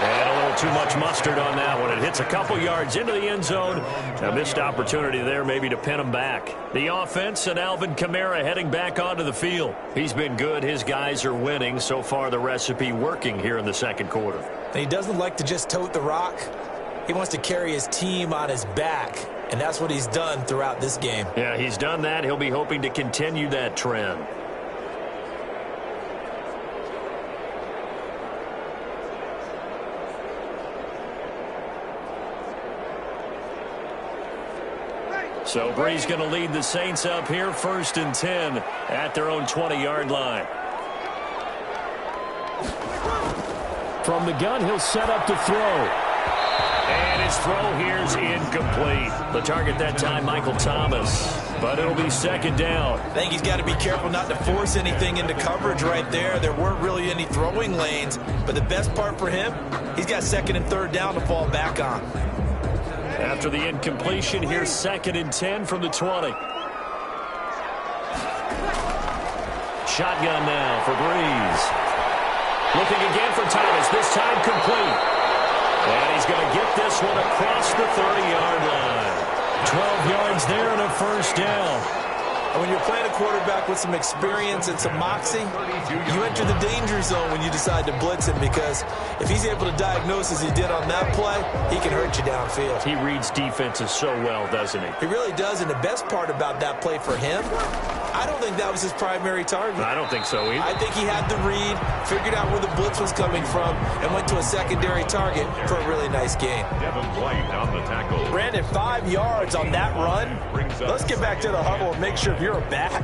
B: And a little too much mustard on that one. It hits a couple yards into the end zone. A missed opportunity there maybe to pin him back. The offense and Alvin Kamara heading back onto the field. He's been good. His guys are winning. So far the recipe working here in the second quarter.
C: He doesn't like to just tote the rock. He wants to carry his team on his back, and that's what he's done throughout this game.
B: Yeah, he's done that. He'll be hoping to continue that trend. So Bree's going to lead the Saints up here, 1st and 10 at their own 20-yard line.
E: From the gun, he'll set up to throw.
B: And his throw here's incomplete. The target that time, Michael Thomas. But it'll be 2nd down.
C: I think he's got to be careful not to force anything into coverage right there. There weren't really any throwing lanes. But the best part for him, he's got 2nd and 3rd down to fall back on.
B: After the incompletion, here's 2nd and 10 from the 20. Shotgun now for Breeze. Looking again for Thomas, this time complete. And he's going to get this one across the 30-yard line.
E: 12 yards there and a 1st down.
C: And when you're playing a quarterback with some experience and some moxie, you enter the danger zone when you decide to blitz him, because if he's able to diagnose as he did on that play, he can hurt you downfield.
B: He reads defenses so well, doesn't he?
C: He really does, and the best part about that play for him, I don't think that was his primary target.
B: I don't think so either.
C: I think he had the read, figured out where the blitz was coming from, and went to a secondary target for a really nice game.
A: Devin White on the tackle.
C: Brandon, 5 yards on that run. Let's get back to the huddle and make sure if you're a back,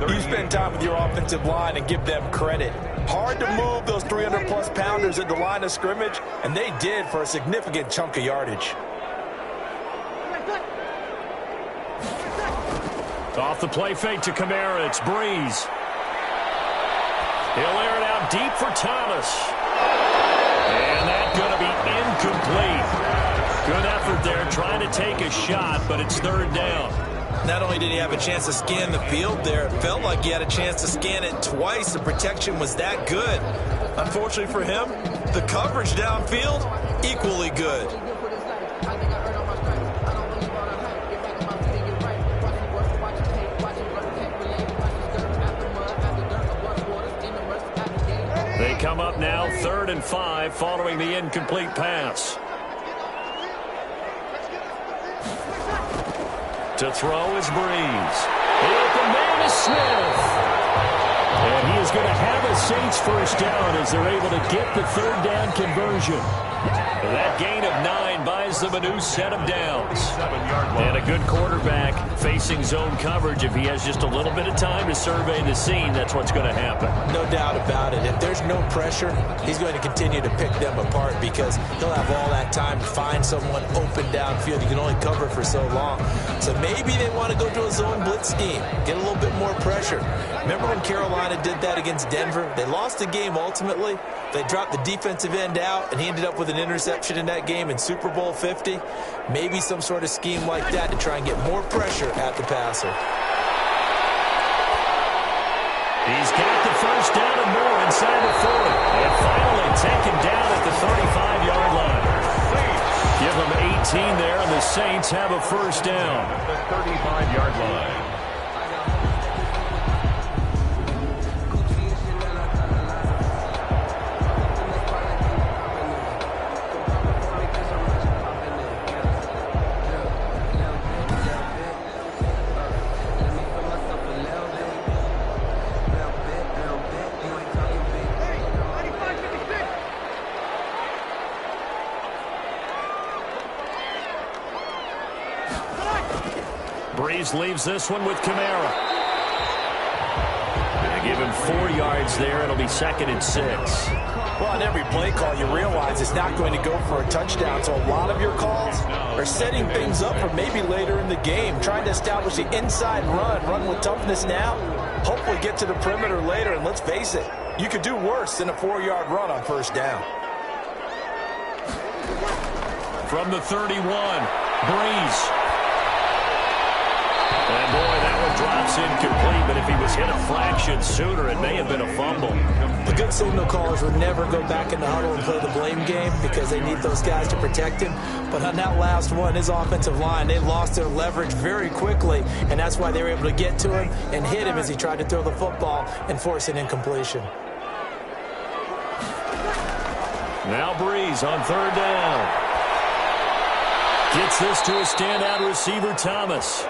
C: you spend time with your offensive line and give them credit. Hard to move those 300-plus pounders at the line of scrimmage, and they did for a significant chunk of yardage.
B: Off the play fake to Kamara, it's Breeze. He'll air it out deep for Thomas. And that's going to be incomplete. Good effort there, trying to take a shot, but it's 3rd down.
C: Not only did he have a chance to scan the field there, it felt like he had a chance to scan it twice. The protection was that good. Unfortunately for him, the coverage downfield, equally good.
B: They come up now 3rd and 5 following the incomplete pass. To throw is Breeze. The open man is Smith.
E: And he is going to have a Saints 1st down as they're able to get the 3rd down conversion.
B: That gain of 9 buys them a new set of downs. And a good quarterback facing zone coverage. If he has just a little bit of time to survey the scene, that's what's going to happen.
C: No doubt about it. If there's no pressure, he's going to continue to pick them apart, because he'll have all that time to find someone open downfield. You can only cover for so long. So maybe they want to go to a zone blitz scheme, get a little bit more pressure. Remember when Carolina did that against Denver? They lost the game ultimately. They dropped the defensive end out, and he ended up with an interception in that game in Super Bowl 50. Maybe some sort of scheme like that to try and get more pressure at the passer.
B: He's got the 1st down and more inside the 40. And finally taken down at the 35-yard line. Give them 18 there, and the Saints have a 1st down.
A: At the 35-yard line.
B: Breeze leaves this one with Kamara. They give him 4 yards there. It'll be 2nd and 6.
C: Well, on every play call, you realize it's not going to go for a touchdown. So a lot of your calls are setting things up for maybe later in the game, trying to establish the inside run with toughness now, hopefully get to the perimeter later. And let's face it, you could do worse than a 4-yard run on first down.
B: From the 31, Breeze. And boy, that one drops incomplete, but if he was hit a fraction sooner, it may have been a fumble.
C: The good signal callers would never go back in the huddle and play the blame game because they need those guys to protect him. But on that last one, his offensive line, they lost their leverage very quickly, and that's why they were able to get to him and hit him as he tried to throw the football and force an incompletion.
B: Now Breeze on 3rd down. Gets this to a standout receiver, Thomas.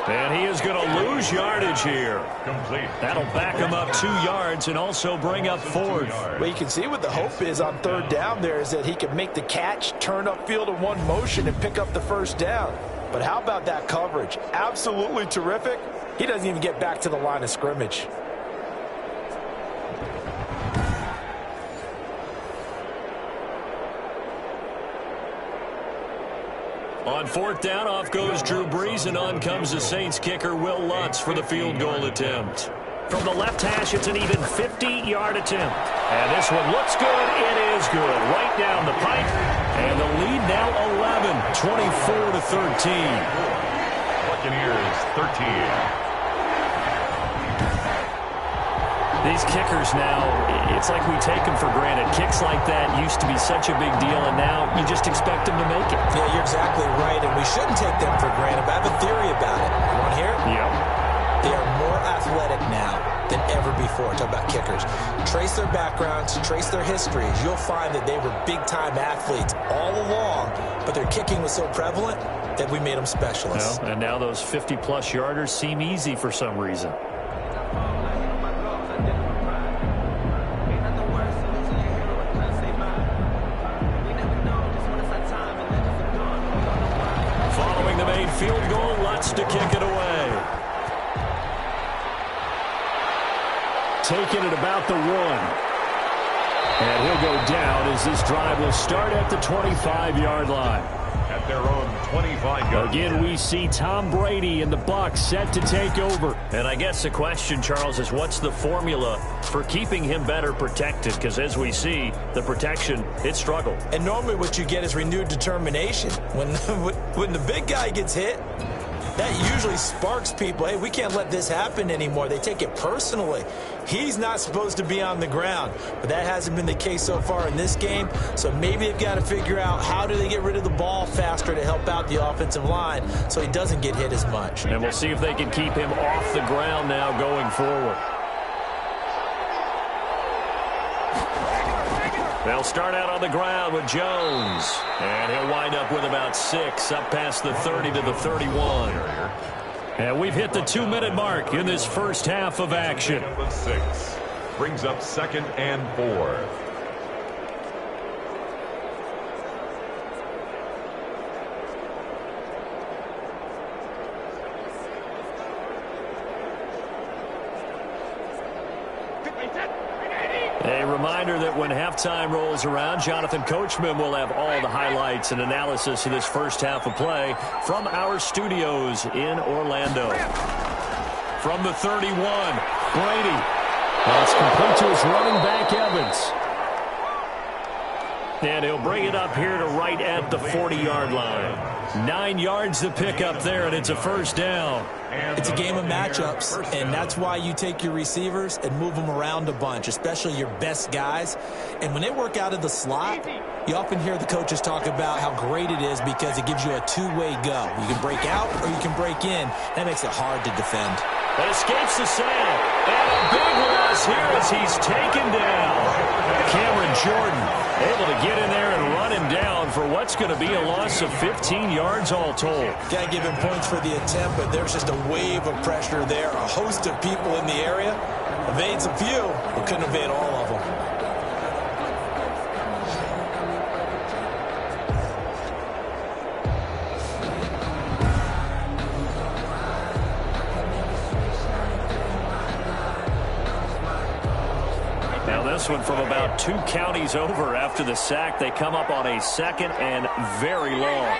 B: And he is going to lose yardage here.
A: Complete.
B: That'll back him up 2 yards and also bring up 4th.
C: Well, you can see what the hope is on 3rd down there is that he can make the catch, turn upfield in one motion, and pick up the first down. But how about that coverage? Absolutely terrific. He doesn't even get back to the line of scrimmage.
B: On 4th down, off goes Drew Brees, and on comes the Saints kicker, Will Lutz, for the field goal attempt. From the left hash, it's an even 50-yard attempt. And this one looks good. It is good. Right down the pipe. And the lead now 11, 24-13.
A: Buccaneers 13.
B: These kickers now, it's like we take them for granted. Kicks like that used to be such a big deal, and now you just expect them to make it.
C: Yeah, you're exactly right, and we shouldn't take them for granted, but I have a theory about it. You want to hear it?
B: Yep.
C: They are more athletic now than ever before. Talk about kickers. Trace their backgrounds, trace their histories. You'll find that they were big-time athletes all along, but their kicking was so prevalent that we made them specialists.
B: Well, and now those 50-plus yarders seem easy for some reason. Field goal, Lutz to kick it away. Taking it about the 1. And he'll go down as this drive will start at the 25-yard line.
A: At their own 25-yard.
B: Again, we see Tom Brady and the Bucs set to take over. And I guess the question, Charles, is what's the formula for keeping him better protected? Because as we see, the protection, it struggled.
C: And normally what you get is renewed determination. When the big guy gets hit, that usually sparks people. Hey, we can't let this happen anymore. They take it personally. He's not supposed to be on the ground, but that hasn't been the case so far in this game. So maybe they've got to figure out how do they get rid of the ball faster to help out the offensive line so he doesn't get hit as much.
B: And we'll see if they can keep him off the ground now going forward. They'll start out on the ground with Jones. And he'll wind up with about 6 up past the 30 to the 31. And we've hit the 2-minute mark in this first half of action.
A: 6 brings up 2nd and 4.
B: A reminder that when halftime rolls around, Jonathan Coachman will have all the highlights and analysis of this first half of play from our studios in Orlando. From the 31, Brady. That's complete to his running back, Evans. And he'll bring it up here to right at the 40-yard line. 9 yards to pick up there, and it's a first down.
C: It's a game of matchups, and that's why you take your receivers and move them around a bunch, especially your best guys. And when they work out of the slot, you often hear the coaches talk about how great it is because it gives you a two-way go. You can break out or you can break in. That makes it hard to defend.
B: It escapes the sack. And a big loss here as he's taken down. Cameron Jordan able to get in there and run him down for what's going to be a loss of 15 yards all told.
C: Can't give him points for the attempt, but there's just a wave of pressure there. A host of people in the area. Evades a few, but couldn't evade all of them.
B: this one from about 2 counties over. After the sack, they come up on a 2nd and very long.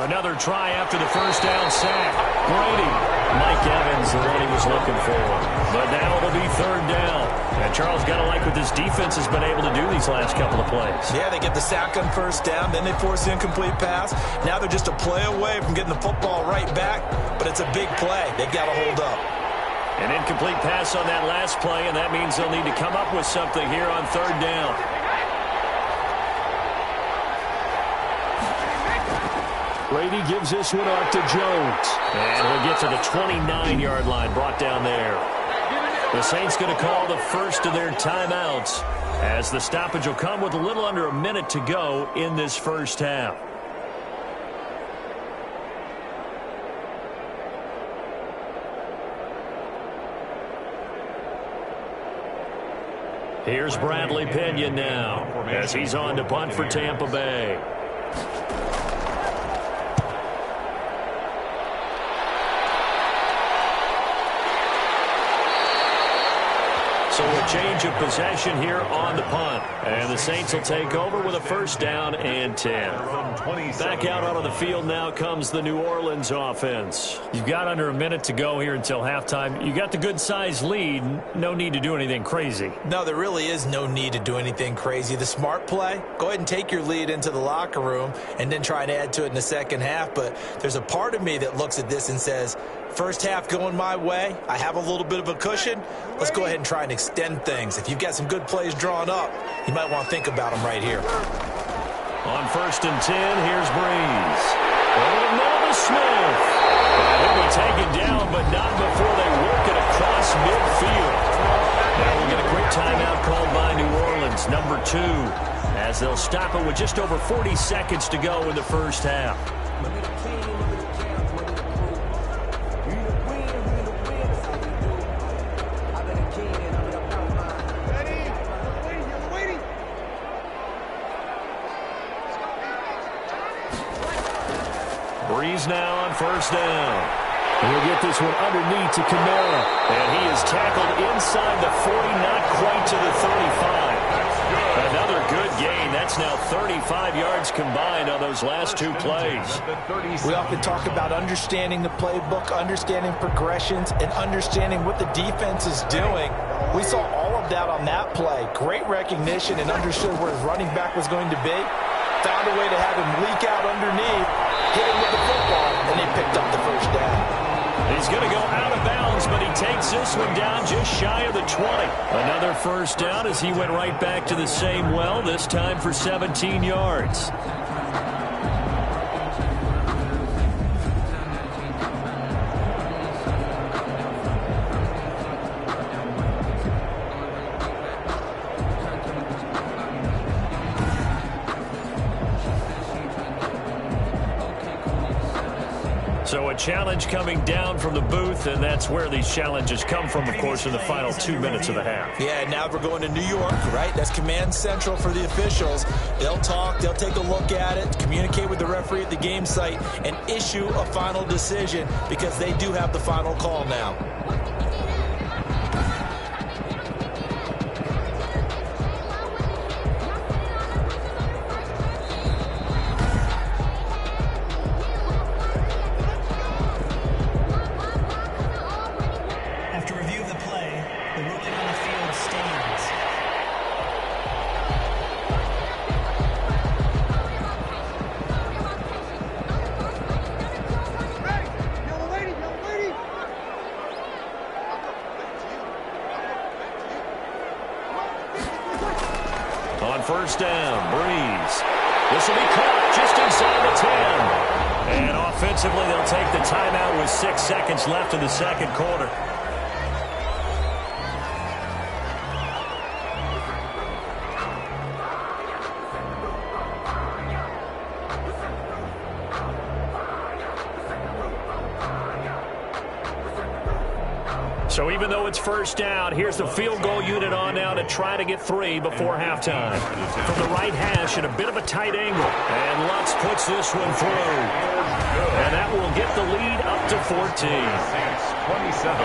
B: Another try after the first down sack. Brady. Mike Evans, the one he was looking for. But now it'll be 3rd down. And Charles, got to like what this defense has been able to do these last couple of plays. Yeah, they get the sack on 1st down, then they force the incomplete pass. Now they're just a play away from getting the football right back, but it's a big play. They've got to hold up. An incomplete pass on that last play, and that means they'll need to come up with something here on 3rd down.
E: Brady gives this one off to Jones.
B: And he'll get to the 29-yard line, brought down there. The Saints going to call the first of their timeouts, as the stoppage will come with a little under a minute to go in this first half. Here's Bradley Pinion now, as he's on to punt for Tampa Bay. So a change of possession here on the punt. And the Saints will take over with a 1st down and 10. Back out onto the field now comes the New Orleans offense. You've got under a minute to go here until halftime. You got the good-sized lead. No need to do anything crazy. No, there really is no need to do anything crazy. The smart play, go ahead and take your lead into the locker room and then try and add to it in the second half. But there's a part of me that looks at this and says, first half going my way. I have a little bit of a cushion. Let's go ahead and try and extend things. If you've got some good plays drawn up, you might want to think about them right here. On 1st and 10, here's Breeze. Over to Melvin Smith. And he'll be taken down, but not before they work it across midfield. Now we'll get a quick timeout called by New Orleans, number 2, as they'll stop it with just over 40 seconds to go in the first half. Breeze now on 1st down.
E: He'll get this one underneath to Kamara.
B: And he is tackled inside the 40, not quite to the 35. Another good gain. That's now 35 yards combined on those last 2 plays. We often talk about understanding the playbook, understanding progressions, and understanding what the defense is doing. We saw all of that on that play. Great recognition and understood where his running back was going to be. Found a way to have him leak out underneath, hit him with the football, and they picked up the 1st down. He's going to go out of bounds, but he takes this one down just shy of the 20. Another 1st down as he went right back to the same well, this time for 17 yards. So a challenge coming down from the booth, and that's where these challenges come from, of course, in the final 2 minutes of the half. Yeah, now we're going to New York, right? That's command central for the officials. They'll talk, they'll take a look at it, communicate with the referee at the game site, and issue a final decision because they do have the final call now. On 1st down, Breeze. This will be caught just inside the 10. And offensively, they'll take the timeout with 6 seconds left in the 2nd quarter. So even though it's first down, here's the field goal unit on now to try to get 3 before halftime. From the right hash at a bit of a tight angle. And Lutz puts this one through. And that will get the lead up to 14.
A: 27.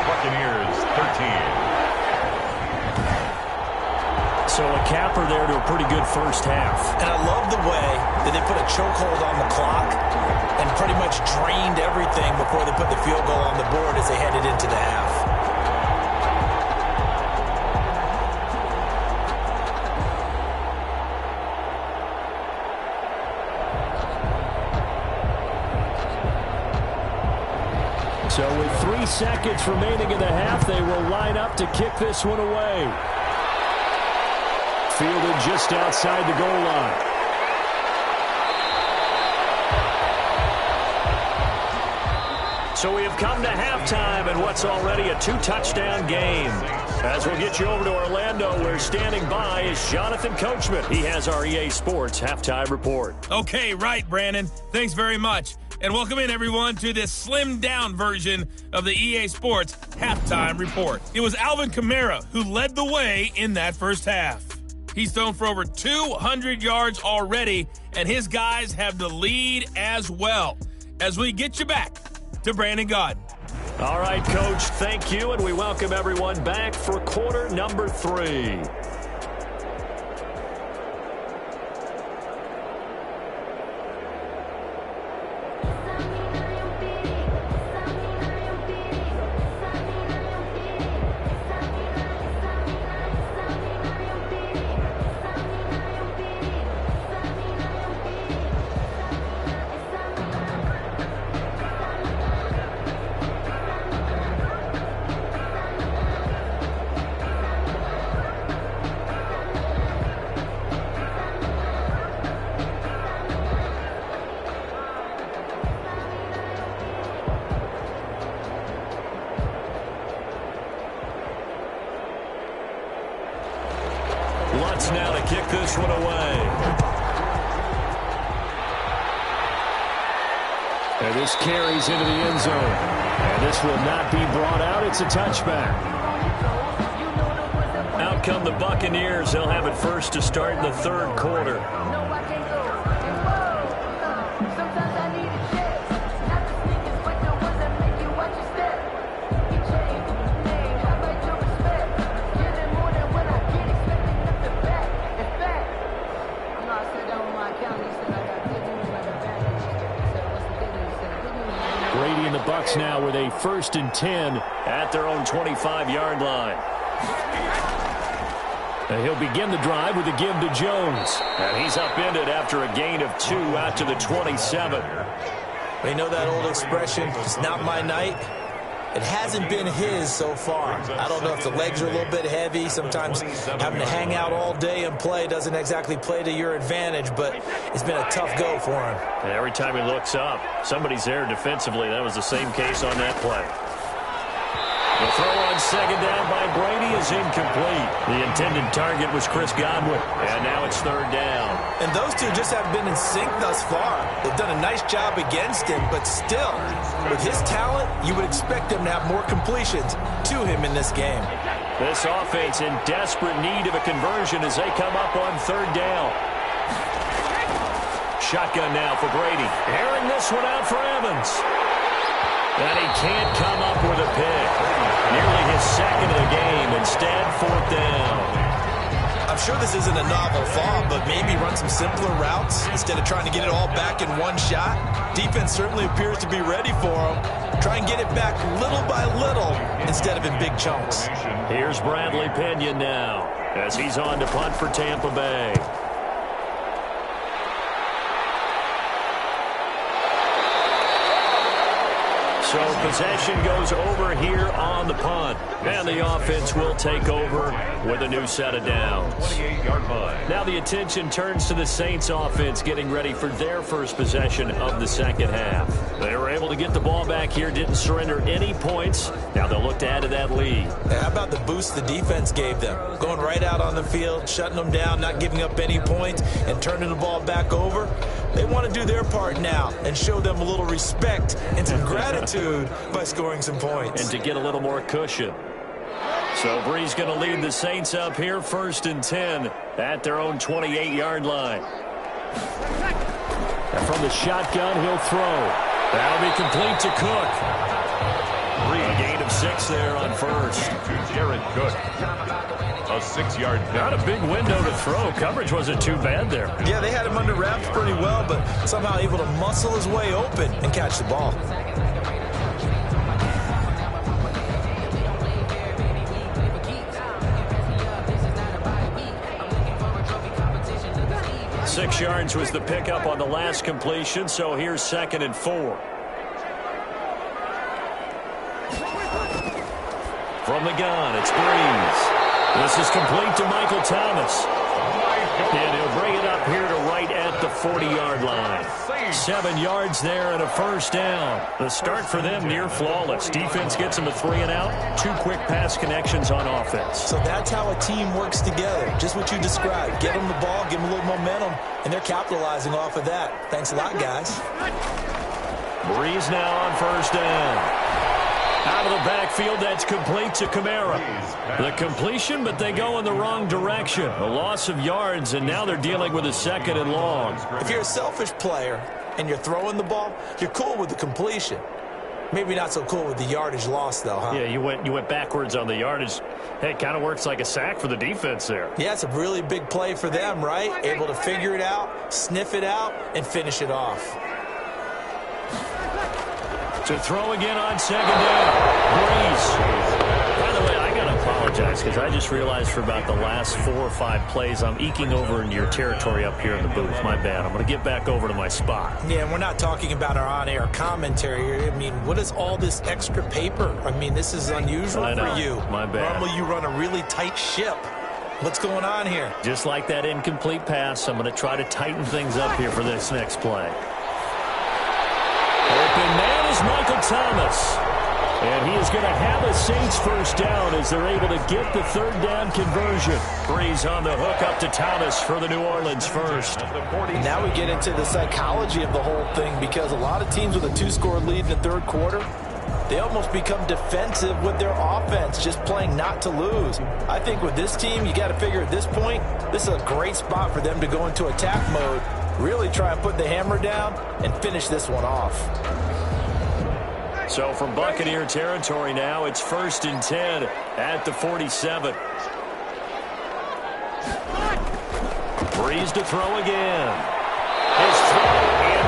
A: Buccaneers 13.
B: So a capper there to a pretty good first half.
C: And I love the way that they put a chokehold on the clock and pretty much drained everything before they put the field goal on the board as they headed into the half.
E: So with 3 seconds remaining in the half, they will line up to kick this one away. Fielded just outside the goal line.
B: So we have come to halftime in what's already a 2-touchdown game. As we'll get you over to Orlando, where standing by is Jonathan Coachman. He has our EA Sports halftime report.
F: Okay, right, Brandon. Thanks very much. And welcome in, everyone, to this slimmed-down version of the EA Sports halftime report. It was Alvin Kamara who led the way in that first half. He's thrown for over 200 yards already, and his guys have the lead as well. As we get you back to Brandon Gaudin.
B: All right, Coach, thank you, and we welcome everyone back for quarter number 3. Lutz now to kick this one away.
E: And this carries into the end zone. And this will not be brought out. It's a touchback.
B: Out come the Buccaneers. They'll have it first to start in the third quarter.
E: Bucks now with a 1st and 10
B: at their own 25-yard line.
E: And he'll begin the drive with a give to Jones.
B: And he's upended after a gain of 2 out to the 27.
C: We know that old expression, it's not my night. It hasn't been his so far. I don't know if the legs are a little bit heavy. Sometimes having to hang out all day and play doesn't exactly play to your advantage, but it's been a tough go for him.
B: And every time he looks up, somebody's there defensively. That was the same case on that play. The throw on second down by Brady is incomplete. The intended target was Chris Godwin, and now it's third down.
C: And those two just haven't been in sync thus far. They've done a nice job against him, but still, with his talent, you would expect him to have more completions to him in this game.
B: This offense in desperate need of a conversion as they come up on third down. Shotgun now for Brady. Airing this one out for Evans. And he can't come up with a pick. Nearly his second of the game. Instead, fourth down.
C: I'm sure this isn't a novel thought, but maybe run some simpler routes instead of trying to get it all back in one shot. Defense certainly appears to be ready for him. Try and get it back little by little instead of in big chunks.
B: Here's Bradley Pinion now as he's on to punt for Tampa Bay. So possession goes over here on the punt. And the offense will take over with a new set of downs.
A: 28-yard line.
B: Now the attention turns to the Saints offense getting ready for their first possession of the second half. They were able to get the ball back here, didn't surrender any points. Now they'll look to add to that lead.
C: How about the boost the defense gave them? Going right out on the field, shutting them down, not giving up any points, and turning the ball back over. They want to do their part now and show them a little respect and some gratitude by scoring some points.
B: And to get a little more cushion. So Brees going to lead the Saints up here, 1st and 10 at their own 28-yard line.
E: And from the shotgun, he'll throw. That'll be complete to Cook.
B: A gain of 6 there on first.
A: To Jared Cook. A 6-yard pick.
B: Not a big window to throw. Coverage wasn't too bad there.
C: Yeah, they had him under wraps pretty well, but somehow able to muscle his way open and catch the ball.
B: Six yards was the pickup on the last completion, so here's 2nd and 4. From the gun, it's Brees. This is complete to Michael Thomas. And he'll bring it up here to right at the 40-yard line. 7 yards there and a first down. The start for them near flawless. Defense gets them a 3 and out. 2 quick pass connections on offense.
C: So that's how a team works together. Just what you described. Get them the ball, give them a little momentum, and they're capitalizing off of that. Thanks a lot, guys.
B: Brees now on first down. Out of the backfield, that's complete to Kamara. The completion, but they go in the wrong direction. A loss of yards, and now they're dealing with a 2nd and long.
C: If you're a selfish player and you're throwing the ball, you're cool with the completion. Maybe not so cool with the yardage loss, though, huh?
B: Yeah, you went backwards on the yardage. Hey, it kind of works like a sack for the defense there.
C: Yeah, it's a really big play for them, right? Able to figure it out, sniff it out, and finish it off.
B: To throw again on 2nd down. Brees. By the way, I got to apologize because I just realized for about the last 4 or 5 plays I'm eking over in your territory up here in the booth. My bad. I'm going to get back over to my spot.
C: Yeah, and we're not talking about our on-air commentary. I mean, what is all this extra paper? I mean, this is unusual for you.
B: My bad.
C: Normally you run a really tight ship. What's going on here?
B: Just like that incomplete pass, I'm going to try to tighten things up here for this next play. Open man is Michael Thomas. And he is going to have a Saints first down as they're able to get the 3rd down conversion. Brees on the hook up to Thomas for the New Orleans first.
C: Now we get into the psychology of the whole thing because a lot of teams with a 2-score lead in the 3rd quarter, they almost become defensive with their offense, just playing not to lose. I think with this team, you got to figure at this point, this is a great spot for them to go into attack mode, really try and put the hammer down and finish this one off.
B: So from Buccaneer territory now, it's 1st and 10 at the 47. Brees to throw again. His throw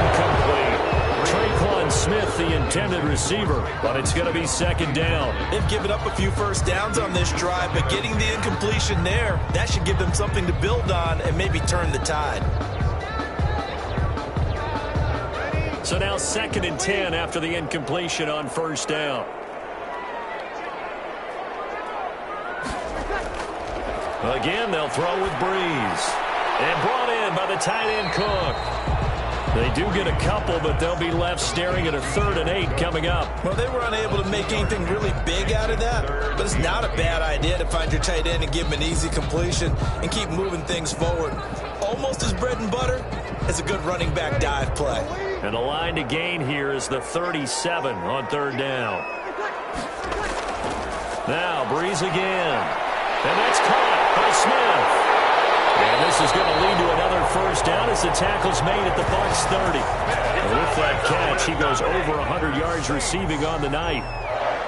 B: incomplete. Traquan Smith, the intended receiver, but it's going to be 2nd down.
C: They've given up a few first downs on this drive, but getting the incompletion there, that should give them something to build on and maybe turn the tide.
B: So now 2nd and 10 after the incompletion on first down. Again, they'll throw with Brees. And brought in by the tight end Cook. They do get a couple, but they'll be left staring at a 3rd and 8 coming up.
C: Well, they were unable to make anything really big out of that, but it's not a bad idea to find your tight end and give him an easy completion and keep moving things forward. Almost as bread and butter as a good running back dive play.
B: And the line to gain here is the 37 on 3rd down. Now Brees again. And that's caught by Smith. And this is going to lead to another first down as the tackle's made at the Bucs 30. And with that catch, he goes over 100 yards receiving on the night.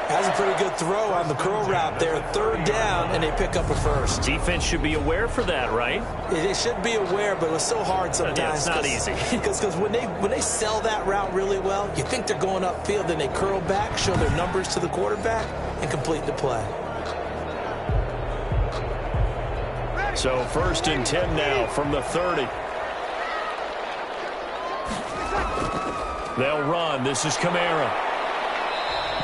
C: Has a pretty good throw on the curl route there. 3rd down, and they pick up a first.
B: Defense should be aware for that, right?
C: They should be aware, but it was so hard sometimes.
B: Yeah, it's not easy.
C: Because when they sell that route really well, you think they're going upfield, then they curl back, show their numbers to the quarterback, and complete the play.
B: So 1st and 10 now from the 30. They'll run. This is Kamara.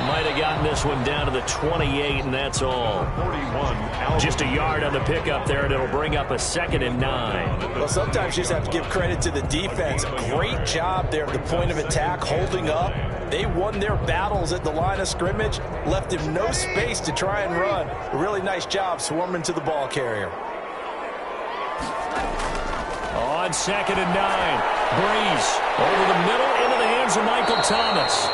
B: Might have gotten this one down to the 28, and that's all.
A: 41.
B: Just a yard on the pickup there, and it'll bring up a 2nd and 9.
C: Well, sometimes you just have to give credit to the defense. Great job there at the point of attack, holding up. They won their battles at the line of scrimmage, left him no space to try and run. A really nice job swarming to the ball carrier.
B: On on 2nd and 9. Breeze over the middle into the hands of Michael Thomas.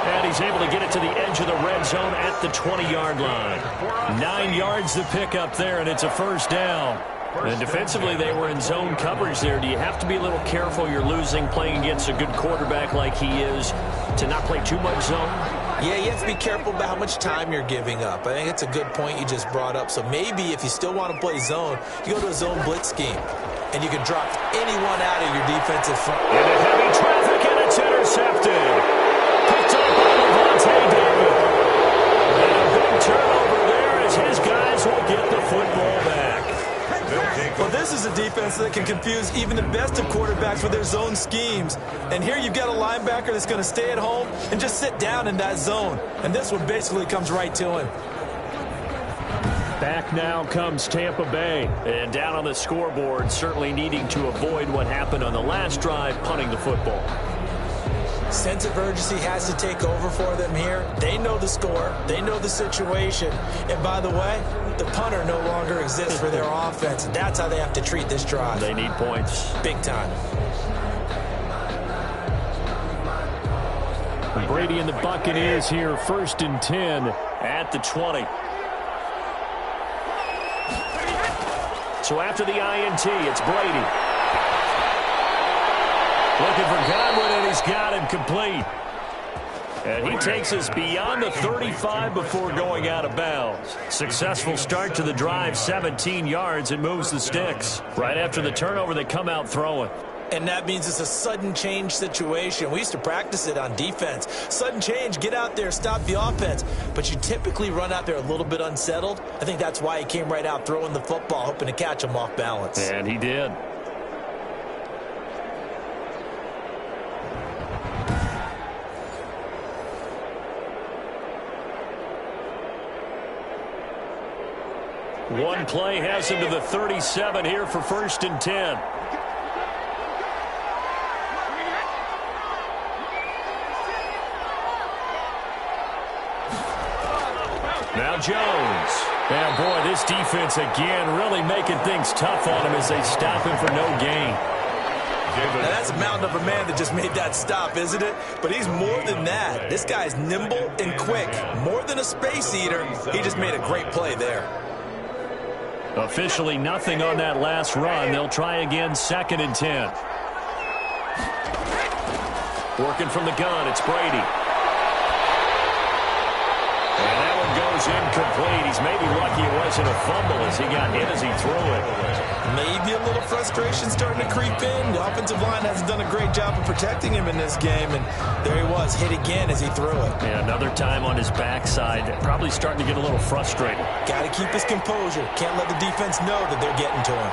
B: And he's able to get it to the edge of the red zone at the 20-yard line. 9 yards to pick up there, and it's a first down. And defensively, they were in zone coverage there. Do you have to be a little careful? You're losing, playing against a good quarterback like he is, to not play too much zone?
C: Yeah, you have to be careful about how much time you're giving up. I think it's a good point you just brought up. So maybe if you still want to play zone, you go to a zone blitz scheme, and you can drop anyone out of your defensive front.
B: Into heavy traffic, and it's intercepted. Picked up by Levante David. And a big turnover there as his guys will get the football back.
C: Well, this is a defense that can confuse even the best of quarterbacks with their zone schemes. And here you've got a linebacker that's going to stay at home and just sit down in that zone. And this one basically comes right to him.
B: Back now comes Tampa Bay. And down on the scoreboard, certainly needing to avoid what happened on the last drive, punting the football.
C: Sense of urgency has to take over for them here. They know the score. They know the situation. And by the way, the punter no longer exists for their offense. That's how they have to treat this drive.
B: They need points.
C: Big time.
B: Brady and the Buccaneers here, 1st and 10 at the 20. So after the INT, it's Brady. Looking for Godwin, and he's got him complete. And he takes us beyond the 35 before going out of bounds. Successful start to the drive, 17 yards, and moves the sticks. Right after the turnover, they come out throwing.
C: And that means it's a sudden change situation. We used to practice it on defense. Sudden change, get out there, stop the offense. But you typically run out there a little bit unsettled. I think that's why he came right out throwing the football, hoping to catch him off balance.
B: And he did. One play has him to the 37 here for 1st and 10. Now Jones. And boy, this defense again really making things tough on him as they stop him for no gain.
C: Now that's a mountain of a man that just made that stop, isn't it? But he's more than that. This guy's nimble and quick. More than a space eater, he just made a great play there.
B: Officially nothing on that last run. They'll try again, 2nd and 10. Working from the gun, it's Brady. And that one goes incomplete. He's maybe lucky it wasn't a fumble as he got hit as he threw it.
C: Maybe a little frustration starting to creep in. The offensive line hasn't done a great job of protecting him in this game, and there he was, hit again as he threw it.
B: Yeah, another time on his backside, probably starting to get a little frustrated.
C: Got to keep his composure. Can't let the defense know that they're getting to him.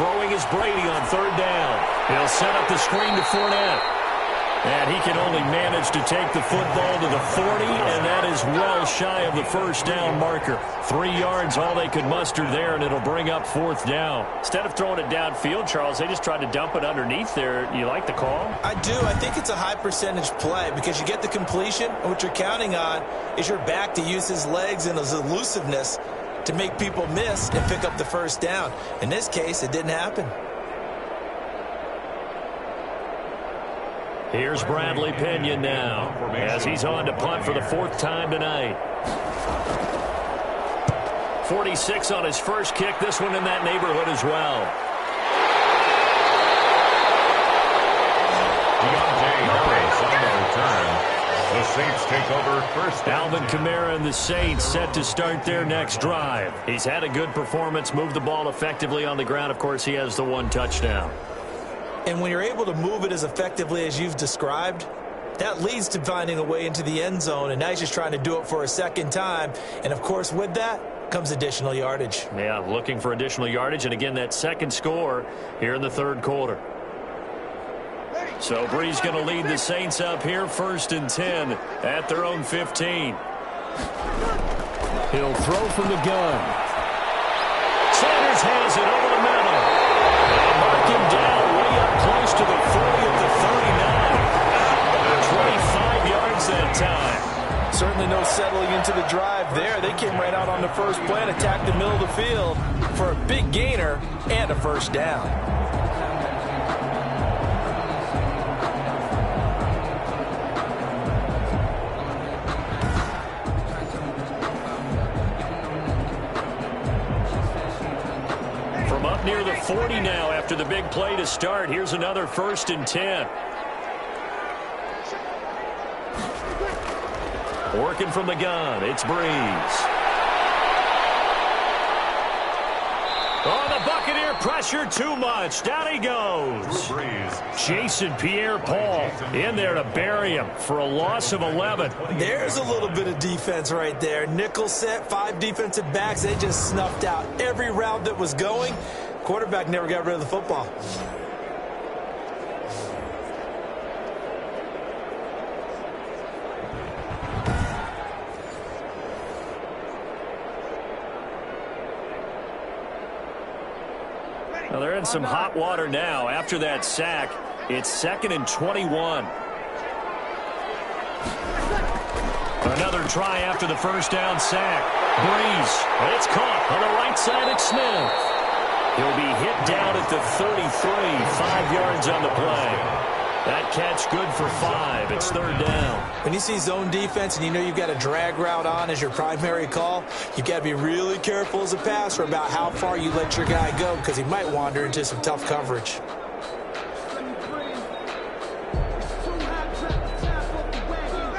B: Throwing is Brady on 3rd down. He'll set up the screen to Fournette. And he can only manage to take the football to the 40, and that is well shy of the 1st down marker. 3 yards, all they could muster there, and it'll bring up 4th down. Instead of throwing it downfield, Charles, they just tried to dump it underneath there. You like the call?
C: I do. I think it's a high percentage play because you get the completion, and what you're counting on is your back to use his legs and his elusiveness to make people miss and pick up the 1st down. In this case, it didn't happen.
B: Here's Bradley Pinion now as he's on to punt for the 4th time tonight. 46 on his first kick. This one in that neighborhood as well.
A: The Saints take over first.
B: Alvin Kamara and the Saints set to start their next drive. He's had a good performance, moved the ball effectively on the ground. Of course, he has the 1 touchdown.
C: And when you're able to move it as effectively as you've described, that leads to finding a way into the end zone, and now he's just trying to do it for a 2nd time. And, of course, with that comes additional yardage.
B: Yeah, looking for additional yardage, and, again, that 2nd score here in the 3rd quarter. So Breeze going to lead the Saints up here, 1st and 10 at their own 15.
E: He'll throw from the gun.
B: Sanders has it over the middle. They mark him down way up close to the 40 at the 39. 25 yards that time.
C: Certainly no settling into the drive there. They came came right out on the first play and attacked the middle of the field for a big gainer and a first down.
B: From up near the 40 now after the big play to start, here's another 1st and 10. Working from the gun, it's Breeze. Oh, the Buccaneer pressure too much. Down he goes. Jason Pierre-Paul in there to bury him for a loss of 11.
C: There's a little bit of defense right there. Nickel set, 5 defensive backs. They just snuffed out every route that was going. Quarterback never got rid of the football.
B: Well, they're in some hot water now. After that sack, it's 2nd and 21. Another try after the first down sack. Breeze, and it's caught on the right side of Smith. He'll be hit down at the 33, 5 yards on the play. That catch good for 5. It's 3rd down.
C: When you see zone defense and you know you've got a drag route on as your primary call, you've got to be really careful as a passer about how far you let your guy go because he might wander into some tough coverage.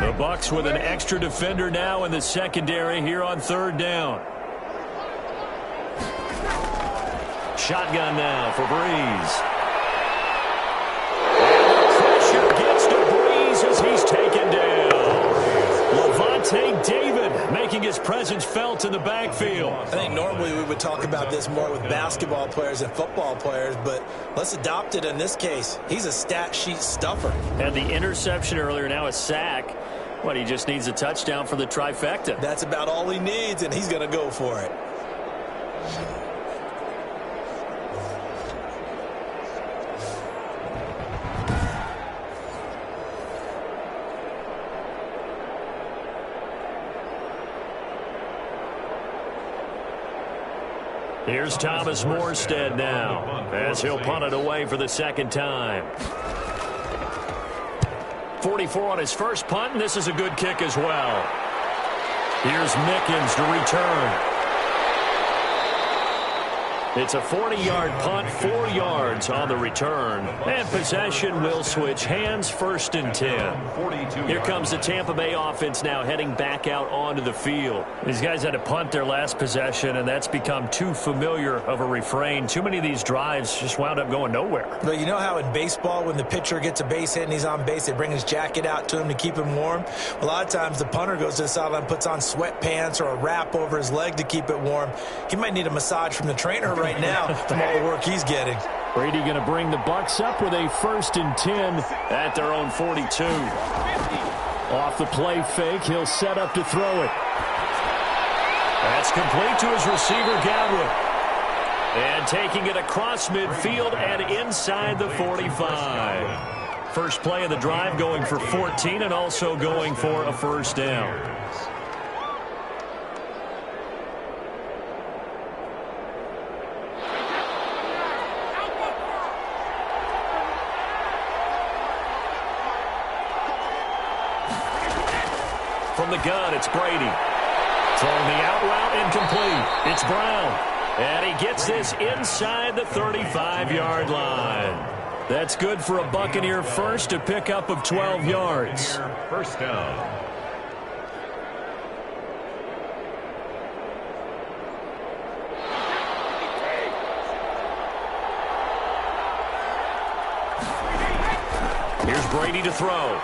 B: The Bucs with an extra defender now in the secondary here on 3rd down. Shotgun now for Breeze. As he's taken down. Levante David making his presence felt in the backfield.
C: I think normally we would talk about this more with basketball players and football players, but let's adopt it in this case. He's a stat sheet stuffer.
B: Had the interception earlier, now a sack. What, he just needs a touchdown for the trifecta.
C: That's about all he needs, and he's going to go for it.
B: Here's Thomas Morstead now as he'll punt it away for the 2nd time. 44 on his first punt, and this is a good kick as well. Here's Mickens to return. It's a 40-yard punt, 4 yards on the return. And possession will switch hands, 1st and 10. Here comes the Tampa Bay offense now heading back out onto the field. These guys had to punt their last possession, and that's become too familiar of a refrain. Too many of these drives just wound up going nowhere.
C: But you know how in baseball when the pitcher gets a base hit and he's on base, they bring his jacket out to him to keep him warm? A lot of times the punter goes to the sideline, puts on sweatpants or a wrap over his leg to keep it warm. He might need a massage from the trainer right now from all the work he's getting.
E: Brady going to bring the Bucs up with a 1st and 10
B: at their own 42.
E: Off the play fake, he'll set up to throw it.
B: That's complete to his receiver, Godwin. And taking it across midfield and inside the 45. First play of the drive going for 14 and also going for a 1st down. From the gun, it's Brady. Throwing the out route incomplete. It's Brown. And he gets this inside the 35-yard line. That's good for a Buccaneer first, a pickup of 12 yards.
A: 1st down.
B: Here's Brady to throw.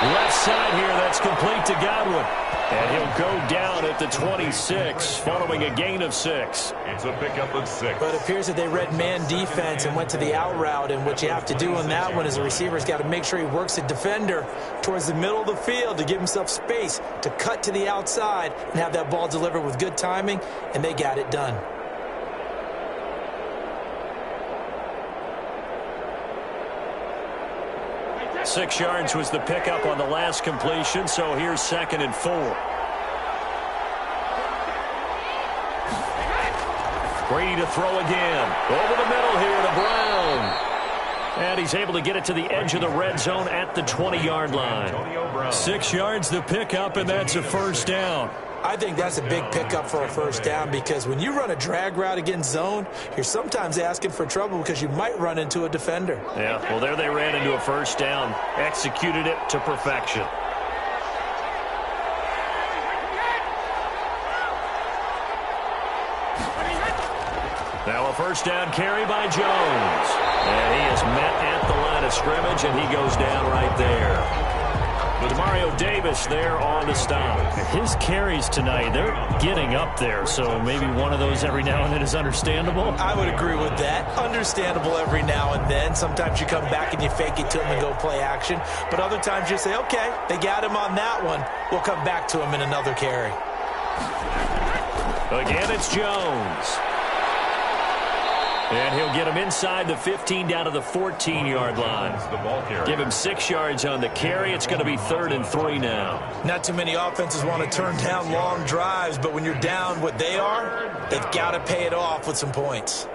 B: Left side here, that's complete to Godwin. And he'll go down at the 26, following a gain of 6.
A: It's a pickup of 6.
C: But it appears that they read man defense and went to the out route, and what you have to do on that one is the receiver's got to make sure he works the defender towards the middle of the field to give himself space to cut to the outside and have that ball delivered with good timing, and they got it done.
B: Six yards was the pickup on the last completion, so here's 2nd and 4. Brady to throw again. Over the middle here to Brown. And he's able to get it to the edge of the red zone at the 20-yard line.
E: 6 yards the pickup, and that's a first down.
C: I think that's a big pickup for a first down because when you run a drag route against zone, you're sometimes asking for trouble because you might run into a defender.
B: Yeah, well, there they ran into a first down. Executed it to perfection. Now a first down carry by Jones. And he is met at the line of scrimmage, and he goes down right there. Demario Davis there on the stop.
E: His carries tonight, they're getting up there, so maybe one of those every now and then is understandable.
C: I would agree with that. Understandable every now and then. Sometimes you come back and you fake it to him and go play action. But other times you say, okay, they got him on that one. We'll come back to him in another carry.
B: Again, it's Jones. And he'll get him inside the 15 down to the 14-yard line. Give him 6 yards on the carry. It's going to be 3rd and 3 now.
C: Not too many offenses want to turn down long drives, but when you're down what they are, they've got to pay it off with some points.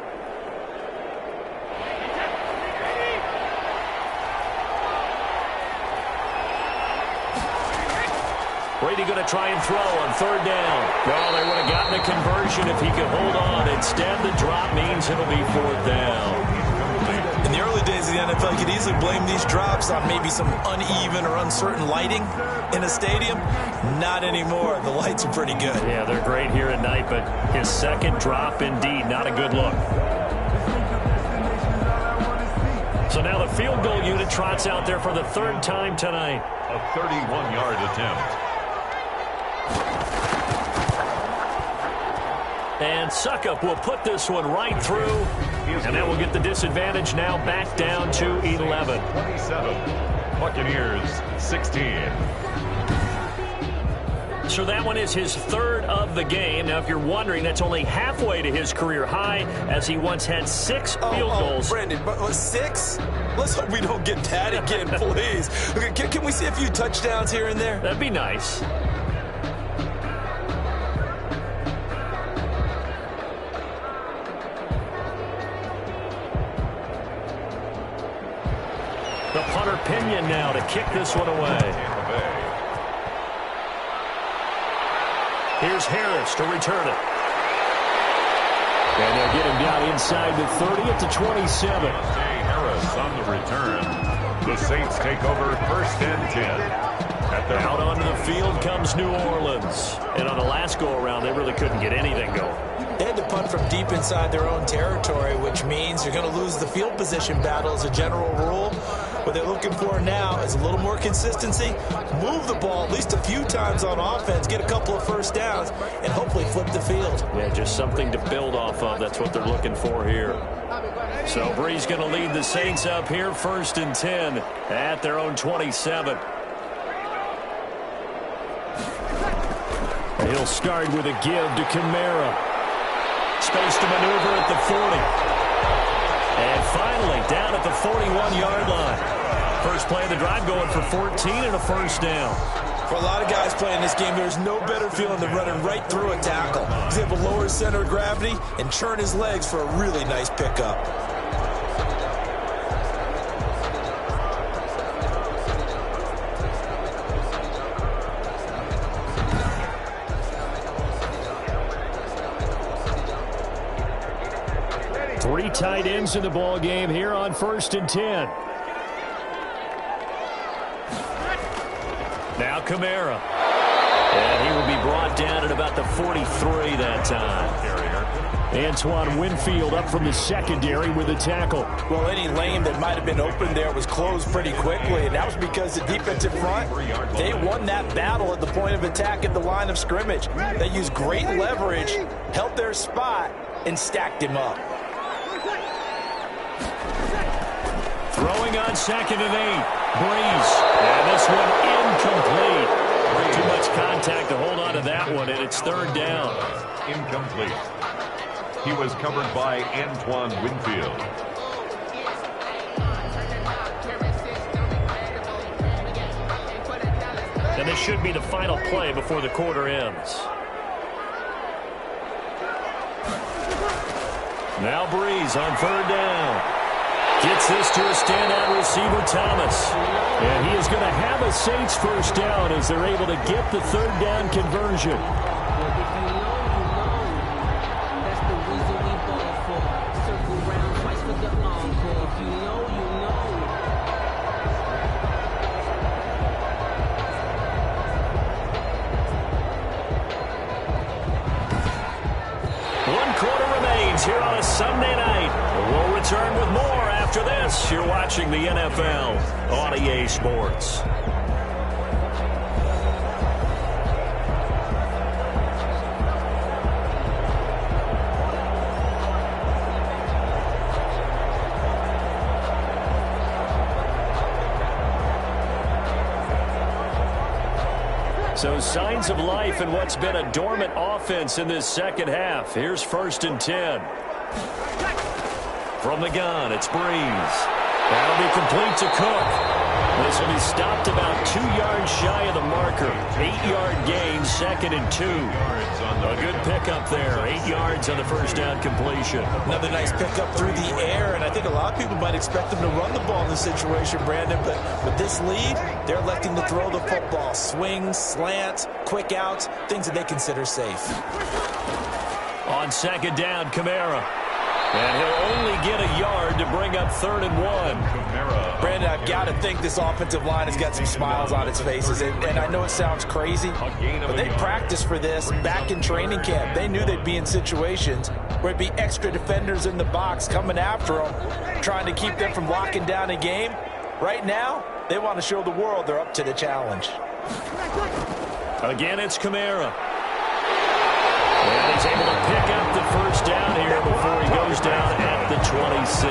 B: Brady going to try and throw on 3rd down. Well, they would have gotten a conversion if he could hold on. Instead, the drop means it'll be 4th down.
C: In the early days of the NFL, you could easily blame these drops on maybe some uneven or uncertain lighting in a stadium. Not anymore. The lights are pretty good.
B: Yeah, they're great here at night, but his second drop, indeed, not a good look. So now the field goal unit trots out there for the 3rd time tonight.
A: A 31-yard attempt.
B: And Suckup will put this one right through, and that will get the disadvantage now back down to 11.
A: 27. Buccaneers 16.
B: So that one is his 3rd of the game. Now, if you're wondering, that's only halfway to his career high, as he once had 6 field goals.
C: Brandon, but 6? Let's hope we don't get that again, please. Okay, can we see a few touchdowns here and there?
B: That'd be nice. The punter Pinion now to kick this one away. Here's Harris to return it.
E: And they'll get him down inside the 30 at the 27.
A: Harris on the return. The Saints take over 1st and 10.
B: Out onto the field comes New Orleans. And on the last go-around, they really couldn't get anything going.
C: They had to punt from deep inside their own territory, which means you're going to lose the field position battle as a general rule. What they're looking for now is a little more consistency, move the ball at least a few times on offense, get a couple of first downs, and hopefully flip the field.
B: Yeah, just something to build off of. That's what they're looking for here. So Bree's going to lead the Saints up here, 1st and 10 at their own 27.
E: He'll start with a give to Kamara.
B: Space to maneuver at the 40. And finally, down at the 41-yard line. First play of the drive going for 14 and a first down.
C: For a lot of guys playing this game, there's no better feeling than running right through a tackle. He's able to lower his center of gravity and churn his legs for a really nice pickup.
E: Three tight ends in the ball game here on 1st and 10.
B: Now Kamara. And he will be brought down at about the 43 that time.
E: Antoine Winfield up from the secondary with a tackle.
C: Well, any lane that might have been open there was closed pretty quickly, and that was because the defensive front, they won that battle at the point of attack at the line of scrimmage. They used great leverage, held their spot, and stacked him up.
B: Throwing on 2nd and 8. Breeze. And this one incomplete. Too much contact to hold on to that one, and it's 3rd down.
A: Incomplete. He was covered by Antoine Winfield.
B: And this should be the final play before the quarter ends.
E: Now Breeze on third down. Gets this to a standout receiver, Thomas. And he is going to have a Saints first down as they're able to get the third down conversion. One quarter remains here on a Sunday night. We'll return with more after this. You're watching the NFL on EA Sports. So signs of life in what's been a dormant offense in this second half. Here's 1st and 10. From the gun, it's Breeze. That'll be complete to Cook. This will be stopped about 2 yards shy of the marker. 8-yard gain, 2nd and 2. A good pickup there. 8 yards on the first down completion.
C: Another nice pickup through the air, and I think a lot of people might expect them to run the ball in this situation, Brandon, but with this lead, they're electing to throw the football. Swings, slants, quick outs, things that they consider safe.
E: On 2nd down, Kamara. And he'll only get a yard to bring up 3rd and 1.
C: Brandon, I've got to think this offensive line has got some smiles on its faces. And I know it sounds crazy, but they practiced for this back in training camp. They knew they'd be in situations where it'd be extra defenders in the box coming after them, trying to keep them from locking down a game. Right now, they want to show the world they're up to the challenge.
E: Again, it's Kamara. And he's able to pick up the first down here before he goes down at the 26.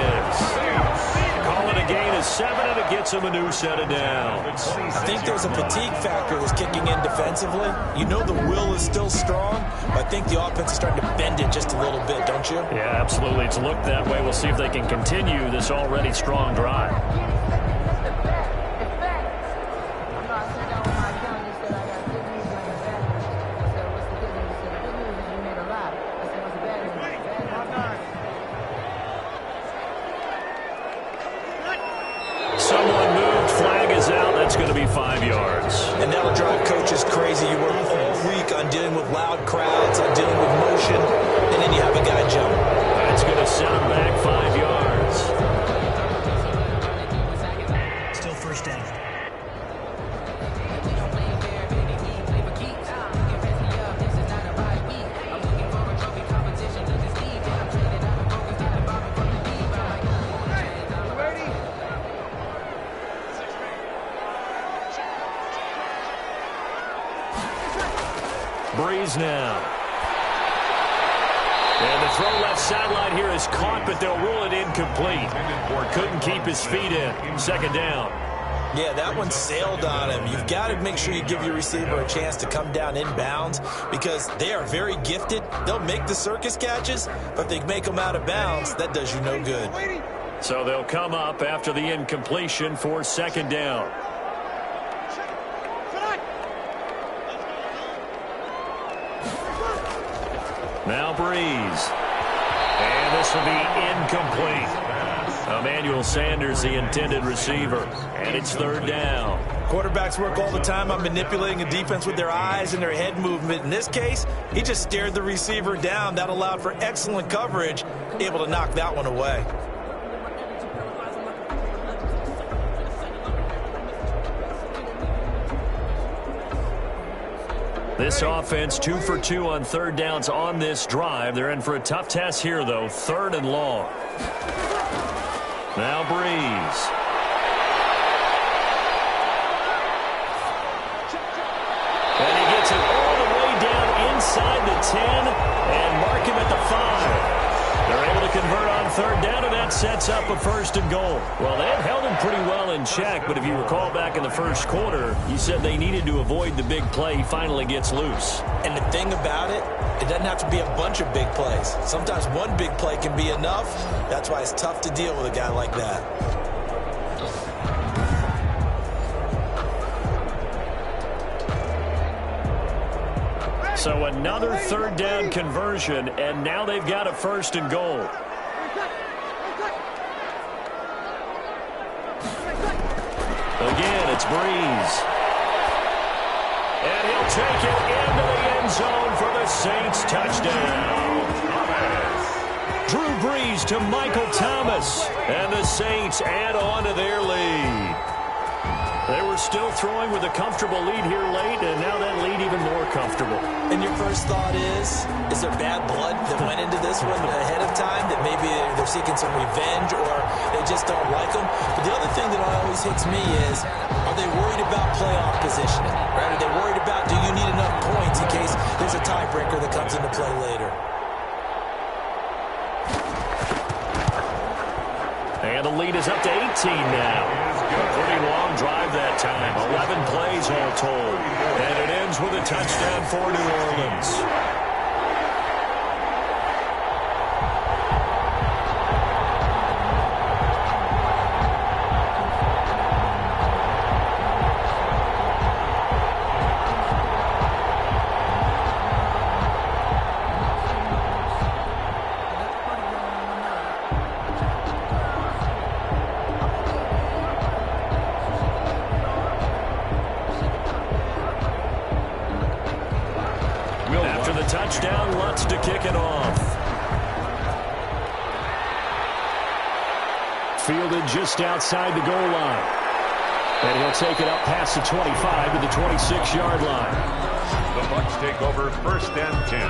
E: Call it a gain of 7, and it gets him a new set of downs.
C: I think there's a fatigue factor that's kicking in defensively. You know the will is still strong, but I think the offense is starting to bend it just a little bit, don't you?
E: Yeah, absolutely. It's looked that way. We'll see if they can continue this already strong drive. That's going to be 5 yards.
C: And that'll drive coaches crazy. You work all week on dealing with loud crowds, on dealing with motion, and then you have a guy jump.
E: That's going to set him back 5 yards.
D: Still first down.
E: Breeze now. And the throw left sideline here is caught, but they'll rule it incomplete. Or couldn't keep his feet in. 2nd down.
C: Yeah, that one sailed on him. You've got to make sure you give your receiver a chance to come down inbounds because they are very gifted. They'll make the circus catches, but if they make them out of bounds, that does you no good.
E: So they'll come up after the incompletion for 2nd down. Now Breeze. And this will be incomplete. Emmanuel Sanders, the intended receiver. And it's 3rd down.
C: Quarterbacks work all the time on manipulating a defense with their eyes and their head movement. In this case, he just stared the receiver down. That allowed for excellent coverage, able to knock that one away.
E: This offense 2 for 2 on 3rd downs on this drive. They're in for a tough test here, though. 3rd and long. Now Breeze. And he gets it all the way down inside the 10 and mark him at the 5. They're able to convert on 3rd down, and that sets up a 1st and goal. Well, they have held him pretty well in check, but if you recall back in the first quarter, you said they needed to avoid the big play. He finally gets loose.
C: And the thing about it, it doesn't have to be a bunch of big plays. Sometimes one big play can be enough. That's why it's tough to deal with a guy like that.
E: So another 3rd down conversion, and now they've got a 1st and goal.
B: Brees. And he'll take it into the end zone for the Saints touchdown. Drew Brees to Michael Thomas. And the Saints add on to their lead. They were still throwing with a comfortable lead here late, and now that lead even more comfortable.
C: And your first thought is there bad blood that went into this one ahead of time, that maybe they're seeking some revenge or they just don't like them? But the other thing that always hits me is, are they worried about playoff positioning? Right? Are they worried about, do you need enough points in case there's a tiebreaker that comes into play later?
B: And the lead is up to 18 now. A pretty long drive that time. 11 plays all told. And it ends with a touchdown for New Orleans. Touchdown, Lutz to kick it off. Fielded just outside the goal line. And he'll take it up past the 25 to the 26-yard line.
A: The Bucs take over 1st and 10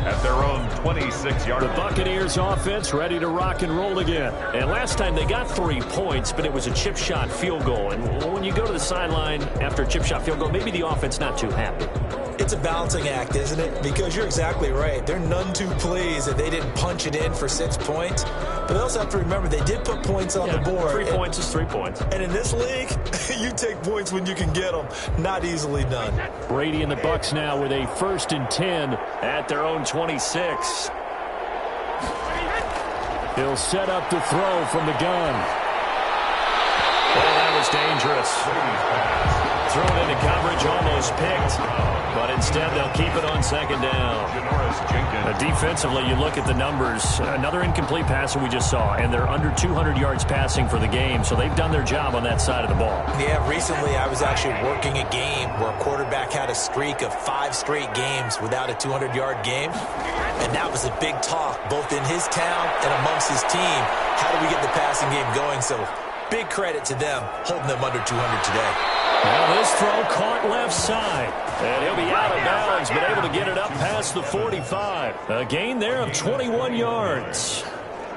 A: at their own 26-yard line.
B: The Buccaneers offense ready to rock and roll again. And last time they got 3 points, but it was a chip shot field goal. And when you go to the sideline after a chip shot field goal, maybe the offense not too happy.
C: It's a balancing act, isn't it? Because you're exactly right. They're none too pleased that they didn't punch it in for 6 points. But they also have to remember they did put points on the board.
B: 3 points is 3 points.
C: And in this league, you take points when you can get them. Not easily done.
B: Brady and the Bucs now with a 1st and 10 at their own 26. He'll set up to throw from the gun. Oh, that was dangerous. Thrown into coverage, almost picked. But instead, they'll keep it on 2nd down. Defensively, you look at the numbers. Another incomplete passer we just saw, and they're under 200 yards passing for the game, so they've done their job on that side of the ball.
C: Yeah, recently I was actually working a game where a quarterback had a streak of 5 straight games without a 200-yard game, and that was a big talk, both in his town and amongst his team. How do we get the passing game going? So big credit to them, holding them under 200 today.
B: Now this throw caught left side. And he'll be out of bounds, but able to get it up past the 45. A gain there of 21 yards.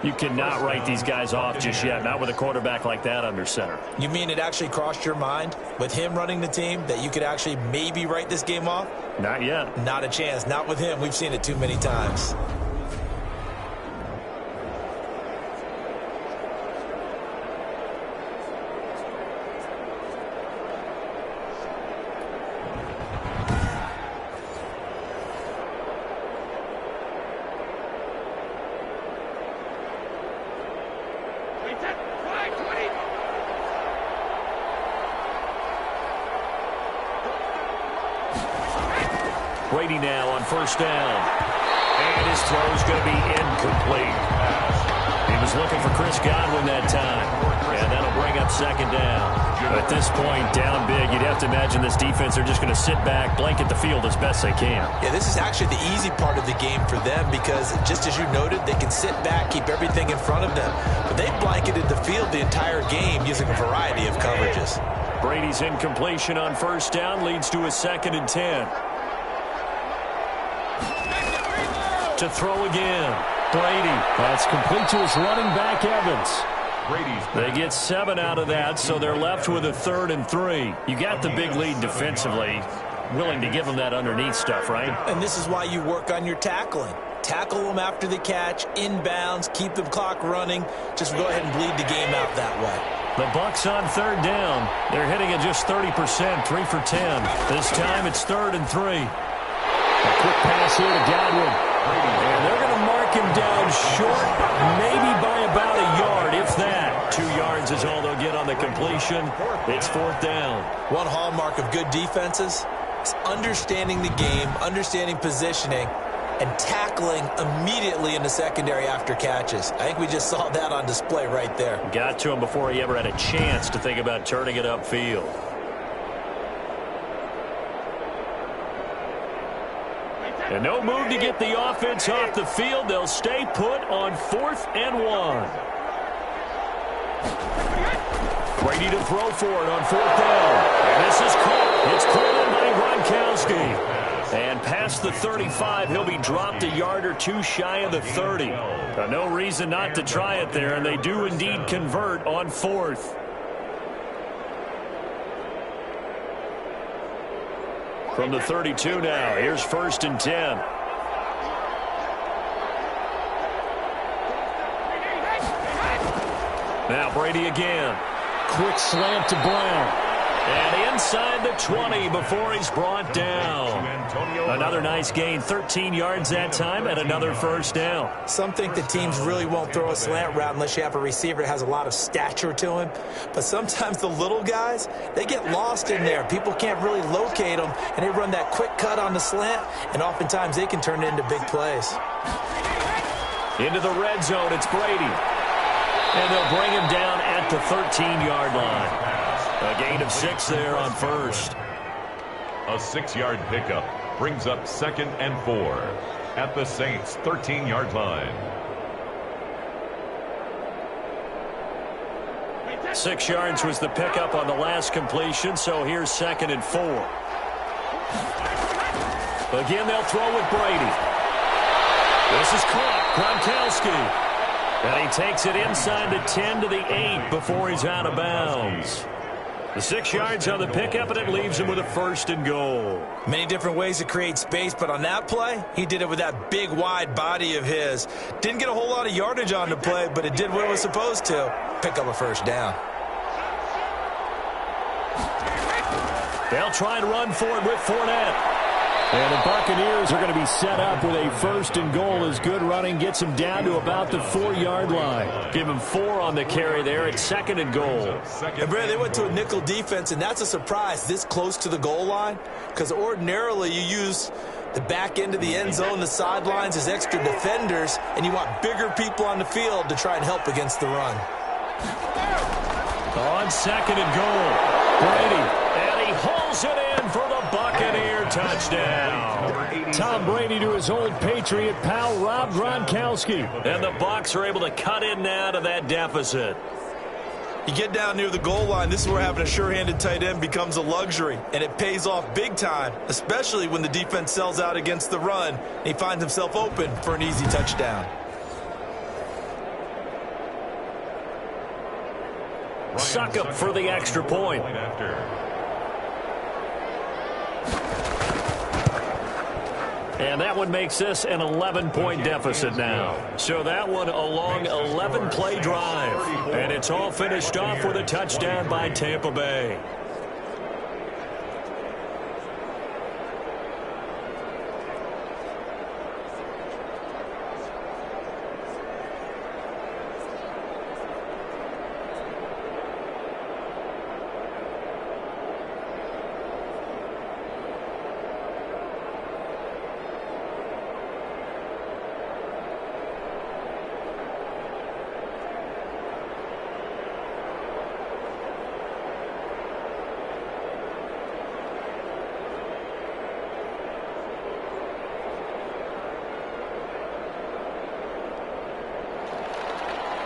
B: You cannot write these guys off just yet, not with a quarterback like that under center.
C: You mean it actually crossed your mind with him running the team that you could actually maybe write this game off?
B: Not yet.
C: Not a chance. Not with him. We've seen it too many times.
B: Brady now on 1st down. And his throw is going to be incomplete. He was looking for Chris Godwin that time. And that'll bring up 2nd down. At this point, down big, you'd have to imagine this defense are just going to sit back, blanket the field as best they can.
C: Yeah, this is actually the easy part of the game for them because, just as you noted, they can sit back, keep everything in front of them. But they blanketed the field the entire game using a variety of coverages.
B: Brady's incompletion on 1st down leads to a 2nd and 10. To throw again. Brady. That's complete to his running back, Evans. They get 7 out of that, so they're left with a 3rd and 3. You got the big lead defensively. Willing to give them that underneath stuff, right?
C: And this is why you work on your tackling. Tackle them after the catch, inbounds, keep the clock running. Just go ahead and bleed the game out that way.
B: The Bucs on 3rd down. They're hitting at just 30%, 3 for 10. This time it's 3rd and 3. A quick pass here to Godwin. And they're going to mark him down short, maybe by about a yard, if that. 2 yards is all they'll get on the completion. It's 4th down.
C: One hallmark of good defenses is understanding the game, understanding positioning, and tackling immediately in the secondary after catches. I think we just saw that on display right there.
B: Got to him before he ever had a chance to think about turning it upfield. And no move to get the offense off the field. They'll stay put on 4th and 1. Brady to throw for it on 4th down. And this is caught. It's caught in by Gronkowski. And past the 35, he'll be dropped a yard or two shy of the 30. No reason not to try it there, and they do indeed convert on 4th. From the 32 now, here's 1st and 10. Now Brady again. Quick slant to Brown. And inside the 20 before he's brought down. Another nice gain, 13 yards that time, and another 1st down.
C: Some think the teams really won't throw a slant route unless you have a receiver that has a lot of stature to him. But sometimes the little guys, they get lost in there. People can't really locate them, and they run that quick cut on the slant, and oftentimes they can turn it into big plays.
B: Into the red zone, it's Brady. And they'll bring him down at the 13-yard line. A gain of 6 there on 1st.
A: A 6-yard pickup brings up 2nd and 4 at the Saints' 13-yard line.
B: 6 yards was the pickup on the last completion, so here's 2nd and 4. Again, they'll throw with Brady. This is caught. Gronkowski. And he takes it inside the 10 to the 8 before he's out of bounds. The 6 yards on the pickup, and it leaves him with a 1st and goal.
C: Many different ways to create space, but on that play, he did it with that big, wide body of his. Didn't get a whole lot of yardage on the play, but it did what it was supposed to. Pick up a 1st down.
B: They'll try and run for it with Fournette. And the Buccaneers are going to be set up with a 1st and goal as good running gets him down to about the 4-yard line. Give him 4 on the carry there at 2nd and goal.
C: And Brad, they went to a nickel defense, and that's a surprise this close to the goal line, because ordinarily you use the back end of the end zone, the sidelines as extra defenders, and you want bigger people on the field to try and help against the run.
B: On 2nd and goal, Brady, and he hauls it in for the Buccaneer touchdown. Tom Brady to his old Patriot pal, Rob Gronkowski. And the Bucs are able to cut in now to that deficit.
C: You get down near the goal line, this is where having a sure-handed tight end becomes a luxury, and it pays off big time, especially when the defense sells out against the run, and he finds himself open for an easy touchdown.
B: Succop for the extra point. And that one makes this an 11-point deficit now. So that one a long 11-play drive. And it's all finished off with a touchdown by Tampa Bay.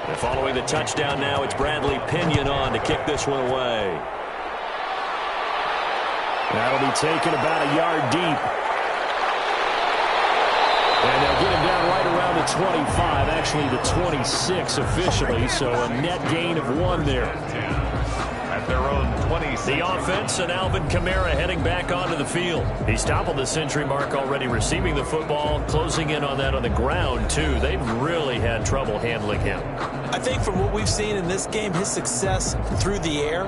B: And following the touchdown now, it's Bradley Pinion on to kick this one away. That'll be taken about a yard deep. And they'll get him down right around the 25, actually the 26 officially, so a net gain of 1 there.
A: At their own 26.
B: The offense and Alvin Kamara heading back onto the field. He's toppled the century mark already receiving the football, closing in on that on the ground, too. They've really had trouble handling him.
C: I think from what we've seen in this game, his success through the air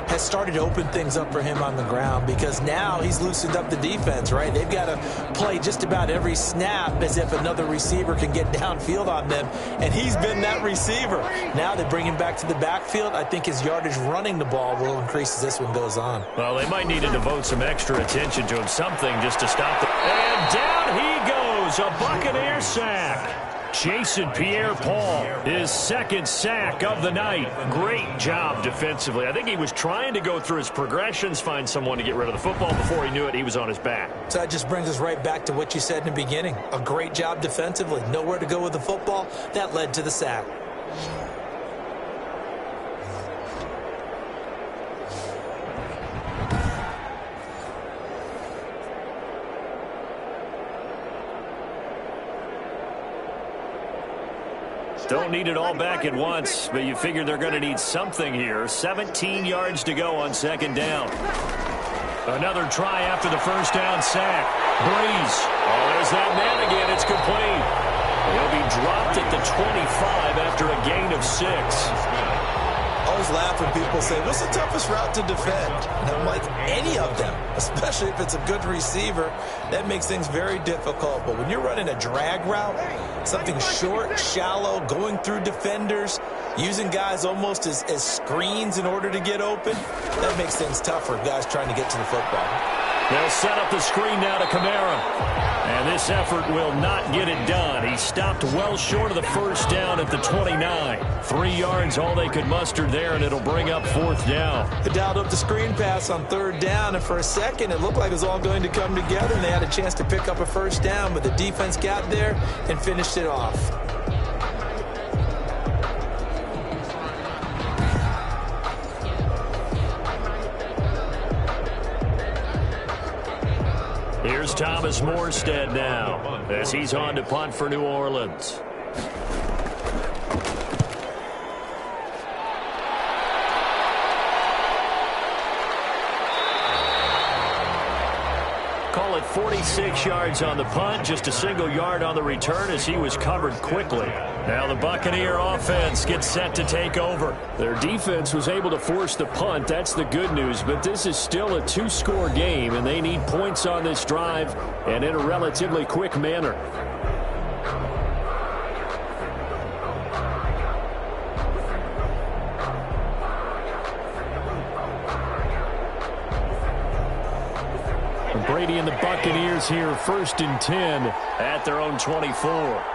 C: has started to open things up for him on the ground, because now he's loosened up the defense, right? They've got to play just about every snap as if another receiver can get downfield on them, and he's been that receiver. Now they bring him back to the backfield. I think his yardage running the ball will increase as this one goes on.
B: Well, they might need to devote some extra attention to him, something just to stop the... And down he goes, a Buccaneer sack. Jason Pierre-Paul, his second sack of the night. Great job defensively. I think he was trying to go through his progressions, find someone to get rid of the football. Before he knew it, he was on his back.
C: So that just brings us right back to what you said in the beginning. A great job defensively. Nowhere to go with the football. That led to the sack.
B: Don't need it all back at once, but you figure they're going to need something here. 17 yards to go on second down. Another try after the first down sack. Breeze. Oh, there's that man again. It's complete. He'll be dropped at the 25 after a gain of 6.
C: I always laugh when people say, what's the toughest route to defend? And I'm like, any of them, especially if it's a good receiver. That makes things very difficult. But when you're running a drag route, something short, shallow, going through defenders, using guys almost as screens in order to get open, that makes things tougher, guys trying to get to the football.
B: They'll set up the screen now to Kamara. And this effort will not get it done. He stopped well short of the first down at the 29. 3 yards, all they could muster there, and it'll bring up fourth down.
C: They dialed up the screen pass on third down, and for a second it looked like it was all going to come together, and they had a chance to pick up a first down, but the defense got there and finished it off.
B: Here's Thomas Morstead now as he's on to punt for New Orleans. Call it 46 yards on the punt, just a single yard on the return as he was covered quickly. Now the Buccaneer offense gets set to take over. Their defense was able to force the punt. That's the good news, but this is still a 2-score game, and they need points on this drive and in a relatively quick manner. Brady and the Buccaneers here, 1st and 10 at their own 24.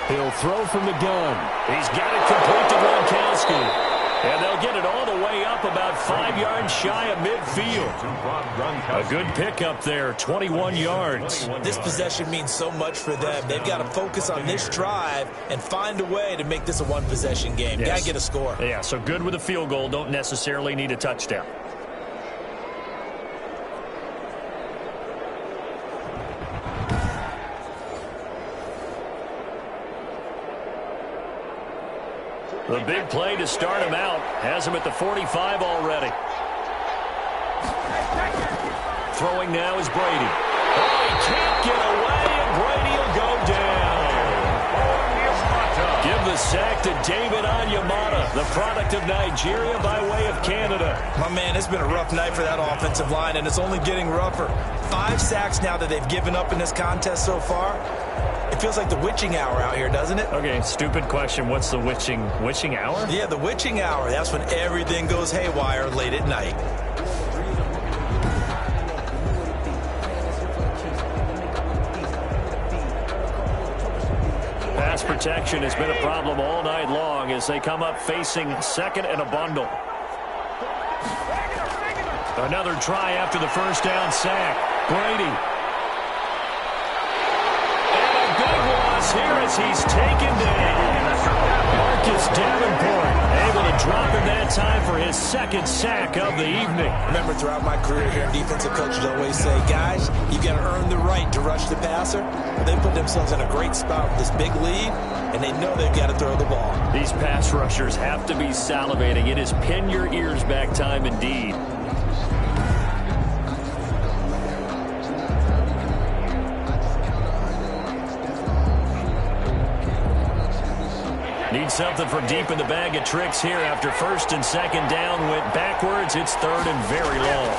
B: He'll throw from the gun. He's got it complete to Gronkowski. And they'll get it all the way up about 5 yards shy of midfield. A good pickup there, 21 yards.
C: This possession means so much for them. They've got to focus on this drive and find a way to make this a one-possession game.
B: Yes.
C: Got to get a score.
B: Yeah, so good with a field goal. Don't necessarily need a touchdown. The big play to start him out. Has him at the 45 already. Throwing now is Brady. Oh, he can't get away, and Brady will go down. Give the sack to David Onyemata, the product of Nigeria by way of Canada.
C: My man, it's been a rough night for that offensive line, and it's only getting rougher. 5 sacks now that they've given up in this contest so far. It feels like the witching hour out here, doesn't it?
B: Okay, stupid question. What's the witching hour?
C: Yeah, the witching hour. That's when everything goes haywire late at night.
B: Pass protection has been a problem all night long as they come up facing second and a bundle. Another try after the first down sack. Brady. Here as he's taken down. Marcus Davenport able to drop him that time for his second sack of the evening.
C: Remember, throughout my career here, defensive coaches always say, guys, you got to earn the right to rush the passer. They put themselves in a great spot with this big lead, and they know they've got to throw the ball.
B: These pass rushers have to be salivating. It is pin your ears back time indeed. Need something from deep in the bag of tricks here after first and second down went backwards. It's third and very long.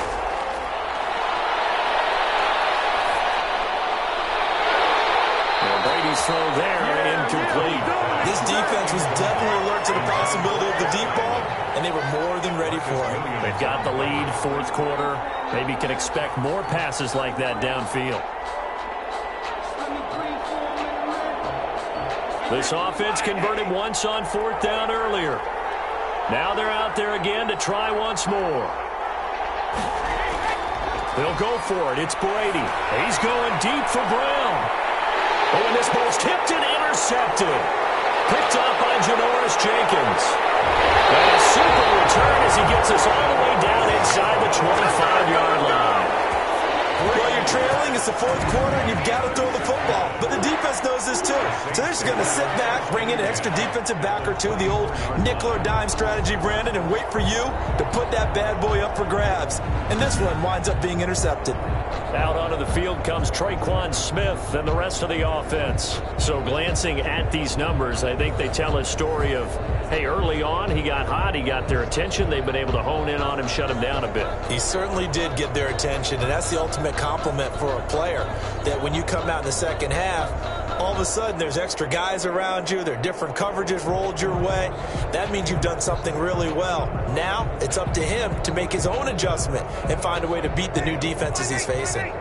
B: Well, Brady's throw there, incomplete.
C: This defense was definitely alert to the possibility of the deep ball, and they were more than ready for it.
B: They've got the lead, fourth quarter. Maybe can expect more passes like that downfield. This offense converted once on 4th down earlier. Now they're out there again to try once more. They'll go for it. It's Brady. He's going deep for Brown. Oh, and this ball's tipped and intercepted. Picked up by Janoris Jenkins. And a super return as he gets us all the way down inside the 25-yard line.
C: Well, you're trailing. It's the 4th quarter, and you've got to throw the football. But the defense knows this, too. So they're just going to sit back, bring in an extra defensive back or two, the old nickel or dime strategy, Brandon, and wait for you to put that bad boy up for grabs. And this one winds up being intercepted.
B: Out onto the field comes Traquan Smith and the rest of the offense. So glancing at these numbers, I think they tell a story of, hey, early on he got hot, he got their attention. They've been able to hone in on him, shut him down a bit.
C: He certainly did get their attention, and that's the ultimate compliment for a player, that when you come out in the second half, all of a sudden there's extra guys around you, there are different coverages rolled your way. That means you've done something really well. Now it's up to him to make his own adjustment and find a way to beat the new defenses he's facing.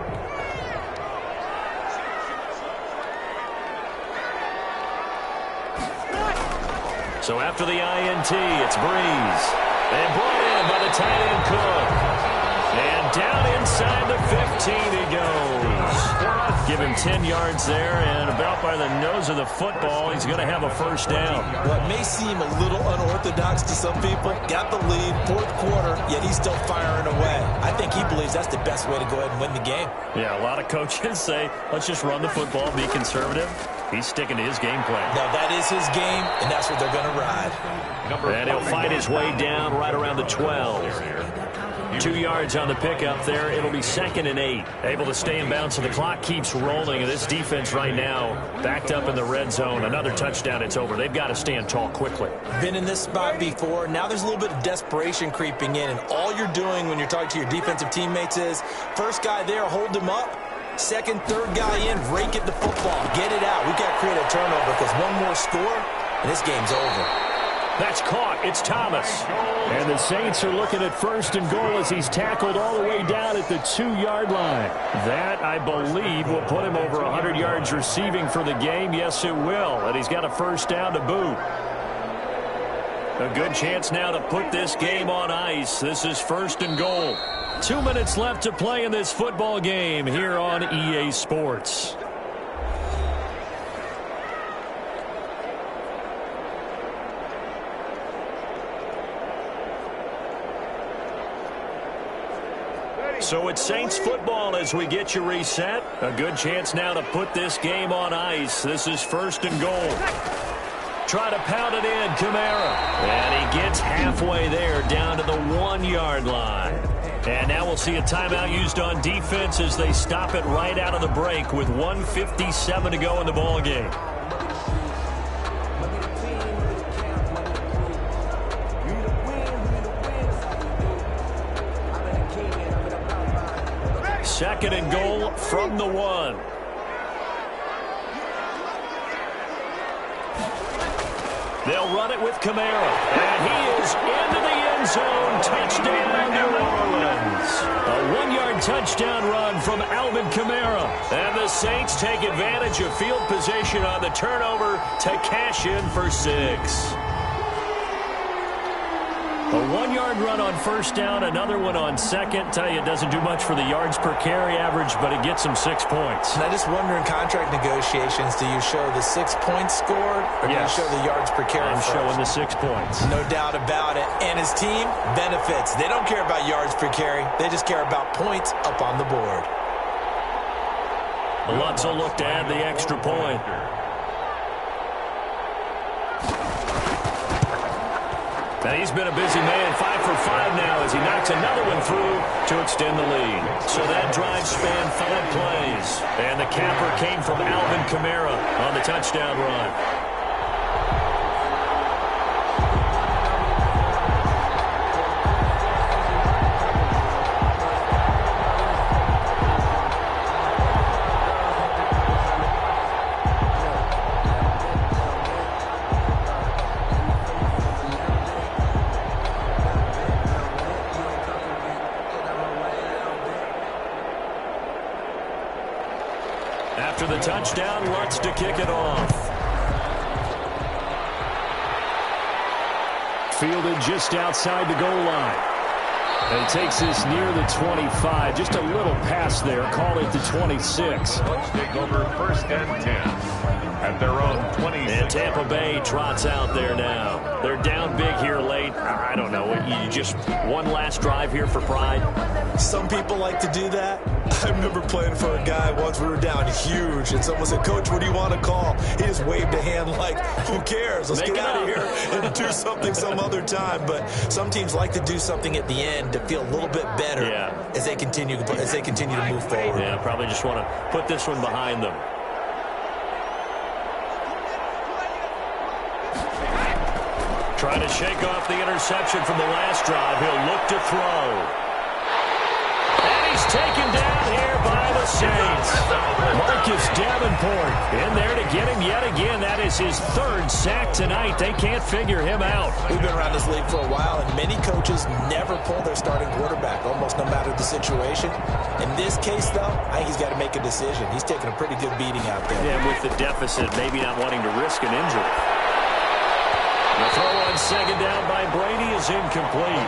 B: So after the INT, it's Breeze. And brought in by the tight end Cook. And down inside the 15 he goes. Give him 10 yards there, and about by the nose of the football, he's going to have a first down.
C: Well, it may seem a little unorthodox to some people. Got the lead, 4th quarter, yet he's still firing away. I think he believes that's the best way to go ahead and win the game.
B: Yeah, a lot of coaches say, let's just run the football, be conservative. He's sticking to his game plan.
C: Now, that is his game, and that's what they're going to ride.
B: And he'll fight his way down right around the 12. 2 yards on the pickup there. It'll be 2nd and 8. Able to stay in bounds, so the clock keeps rolling. And this defense right now backed up in the red zone. Another touchdown, it's over. They've got to stand tall quickly.
C: Been in this spot before. Now there's a little bit of desperation creeping in. And all you're doing when you're talking to your defensive teammates is, first guy there, hold him up. Second, third guy in, rake at the football. Get it out. We've got to create a turnover because one more score, and this game's over.
B: That's caught. It's Thomas. And the Saints are looking at 1st and goal as he's tackled all the way down at the 2-yard line. That, I believe, will put him over 100 yards receiving for the game. Yes, it will. And he's got a first down to boot. A good chance now to put this game on ice. This is 1st and goal. 2 minutes left to play in this football game here on EA Sports. So it's Saints football as we get you reset. A good chance now to put this game on ice. This is 1st and goal. Try to pound it in, Kamara. And he gets halfway there down to the 1-yard line. And now we'll see a timeout used on defense as they stop it right out of the break with 1:57 to go in the ball game. Second and goal from the 1. They'll run it with Kamara. And he is into the end zone. Touchdown, New Orleans. A 1-yard touchdown run from Alvin Kamara. And the Saints take advantage of field position on the turnover to cash in for 6. A 1-yard run on first down, another one on second. Tell you, it doesn't do much for the yards per carry average, but it gets them 6 points.
C: And I just wonder in contract negotiations, do you show the 6 points scored or do you show the yards per carry?
B: I'm showing the 6 points.
C: No doubt about it. And his team benefits. They don't care about yards per carry. They just care about points up on the board.
B: Lutz will look to add the extra point. Now he's been a busy man, 5 for 5 now as he knocks another one through to extend the lead. So that drive spanned 5 plays. And the capper came from Alvin Kamara on the touchdown run. After the touchdown, Lutz to kick it off. fielded just outside the goal line. And he takes this near the 25. Just a little pass there. Call it the 26.
A: Let's take over 1st and 10. At their own 26.
B: And Tampa Bay trots out there now. They're down big here late. I don't know. You just one last drive here for pride.
C: Some people like to do that. I remember playing for a guy once. We were down huge, and someone said, "Coach, what do you want to call?" He just waved a hand like, "Who cares? Let's get out of here and do something some other time." But some teams like to do something at the end to feel a little bit better as they continue to move forward.
B: Yeah, probably just want to put this one behind them. Trying to shake off the interception from the last drive. He'll look to throw. And he's taken down here by the Saints. Marcus Davenport in there to get him yet again. That is his 3rd sack tonight. They can't figure him out.
C: We've been around this league for a while, and many coaches never pull their starting quarterback, almost no matter the situation. In this case, though, I think he's got to make a decision. He's taking a pretty good beating out there.
B: Yeah, with the deficit, maybe not wanting to risk an injury. The throw on 2nd down by Brady is incomplete.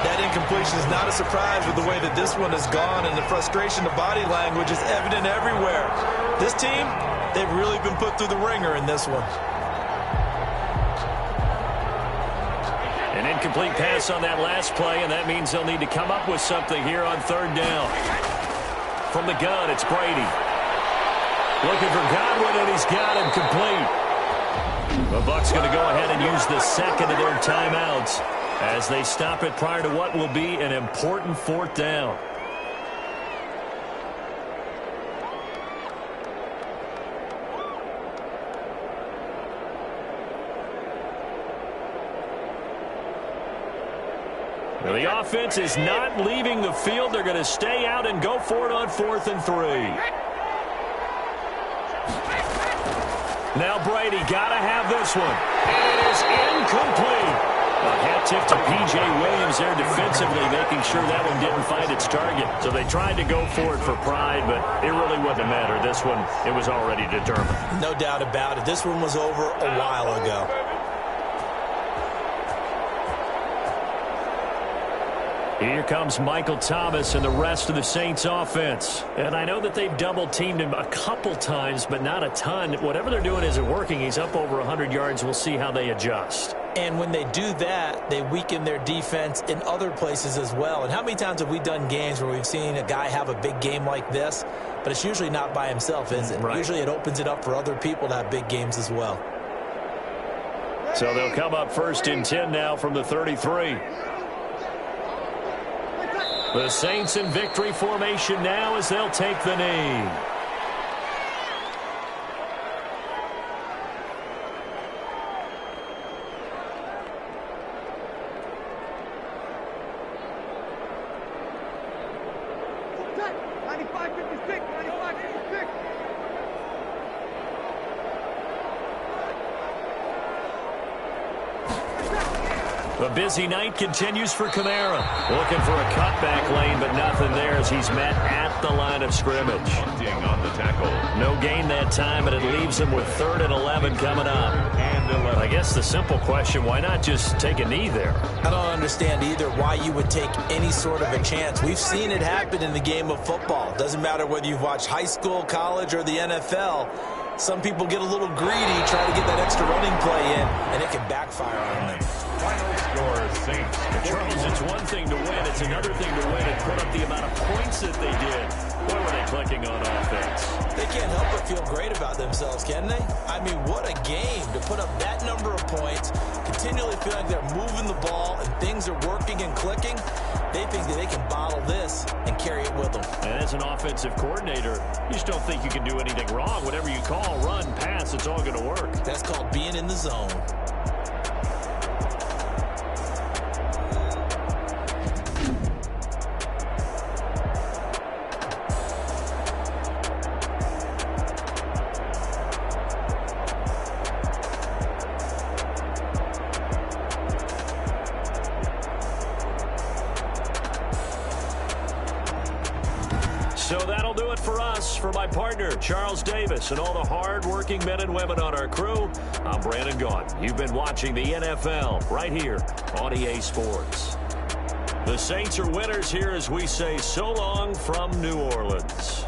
C: That incompletion is not a surprise with the way that this one has gone, and the frustration, the body language is evident everywhere. This team, they've really been put through the ringer in this one.
B: An incomplete pass on that last play, and that means they'll need to come up with something here on 3rd down. From the gun, it's Brady. Looking for Godwin, and he's got him complete. The Bucs going to go ahead and use the 2nd of their timeouts as they stop it prior to what will be an important 4th down. Now the offense is not leaving the field. They're going to stay out and go for it on 4th and 3. Now Brady got to have this one. And it is incomplete. A hat tip to P.J. Williams there defensively, making sure that one didn't find its target. So they tried to go for it for pride, but it really wouldn't matter. This one, it was already determined.
C: No doubt about it. This one was over a while ago.
B: Here comes Michael Thomas and the rest of the Saints offense. And I know that they've double-teamed him a couple times, but not a ton. Whatever they're doing isn't working. He's up over 100 yards. We'll see how they adjust.
C: And when they do that, they weaken their defense in other places as well. And how many times have we done games where we've seen a guy have a big game like this, but it's usually not by himself, is it?
B: Right.
C: Usually it opens it up for other people to have big games as well.
B: So they'll come up 1st and 10 now from the 33. The Saints in victory formation now as they'll take the knee. A busy night continues for Kamara. Looking for a cutback lane, but nothing there as he's met at the line of scrimmage.
A: On the tackle.
B: No gain that time, and it leaves him with 3rd and 11 coming up.
A: And 11.
B: I guess the simple question, why not just take a knee there?
C: I don't understand either why you would take any sort of a chance. We've seen it happen in the game of football. Doesn't matter whether you've watched high school, college, or the NFL. Some people get a little greedy, try to get that extra running play in, and it can backfire on them.
A: Final score, Saints.
B: Charles, it's one thing to win. It's another thing to win and put up the amount of points that they did. What were they clicking on offense?
C: They can't help but feel great about themselves, can they? I mean, what a game to put up that number of points, continually feel like they're moving the ball and things are working and clicking. They think that they can bottle this and carry it with them.
B: And as an offensive coordinator, you just don't think you can do anything wrong. Whatever you call, run, pass, it's all going to work.
C: That's called being in the zone.
B: So that'll do it for us. For my partner, Charles Davis, and all the hard-working men and women on our crew, I'm Brandon Gaudin. You've been watching the NFL right here on EA Sports. The Saints are winners here as we say so long from New Orleans.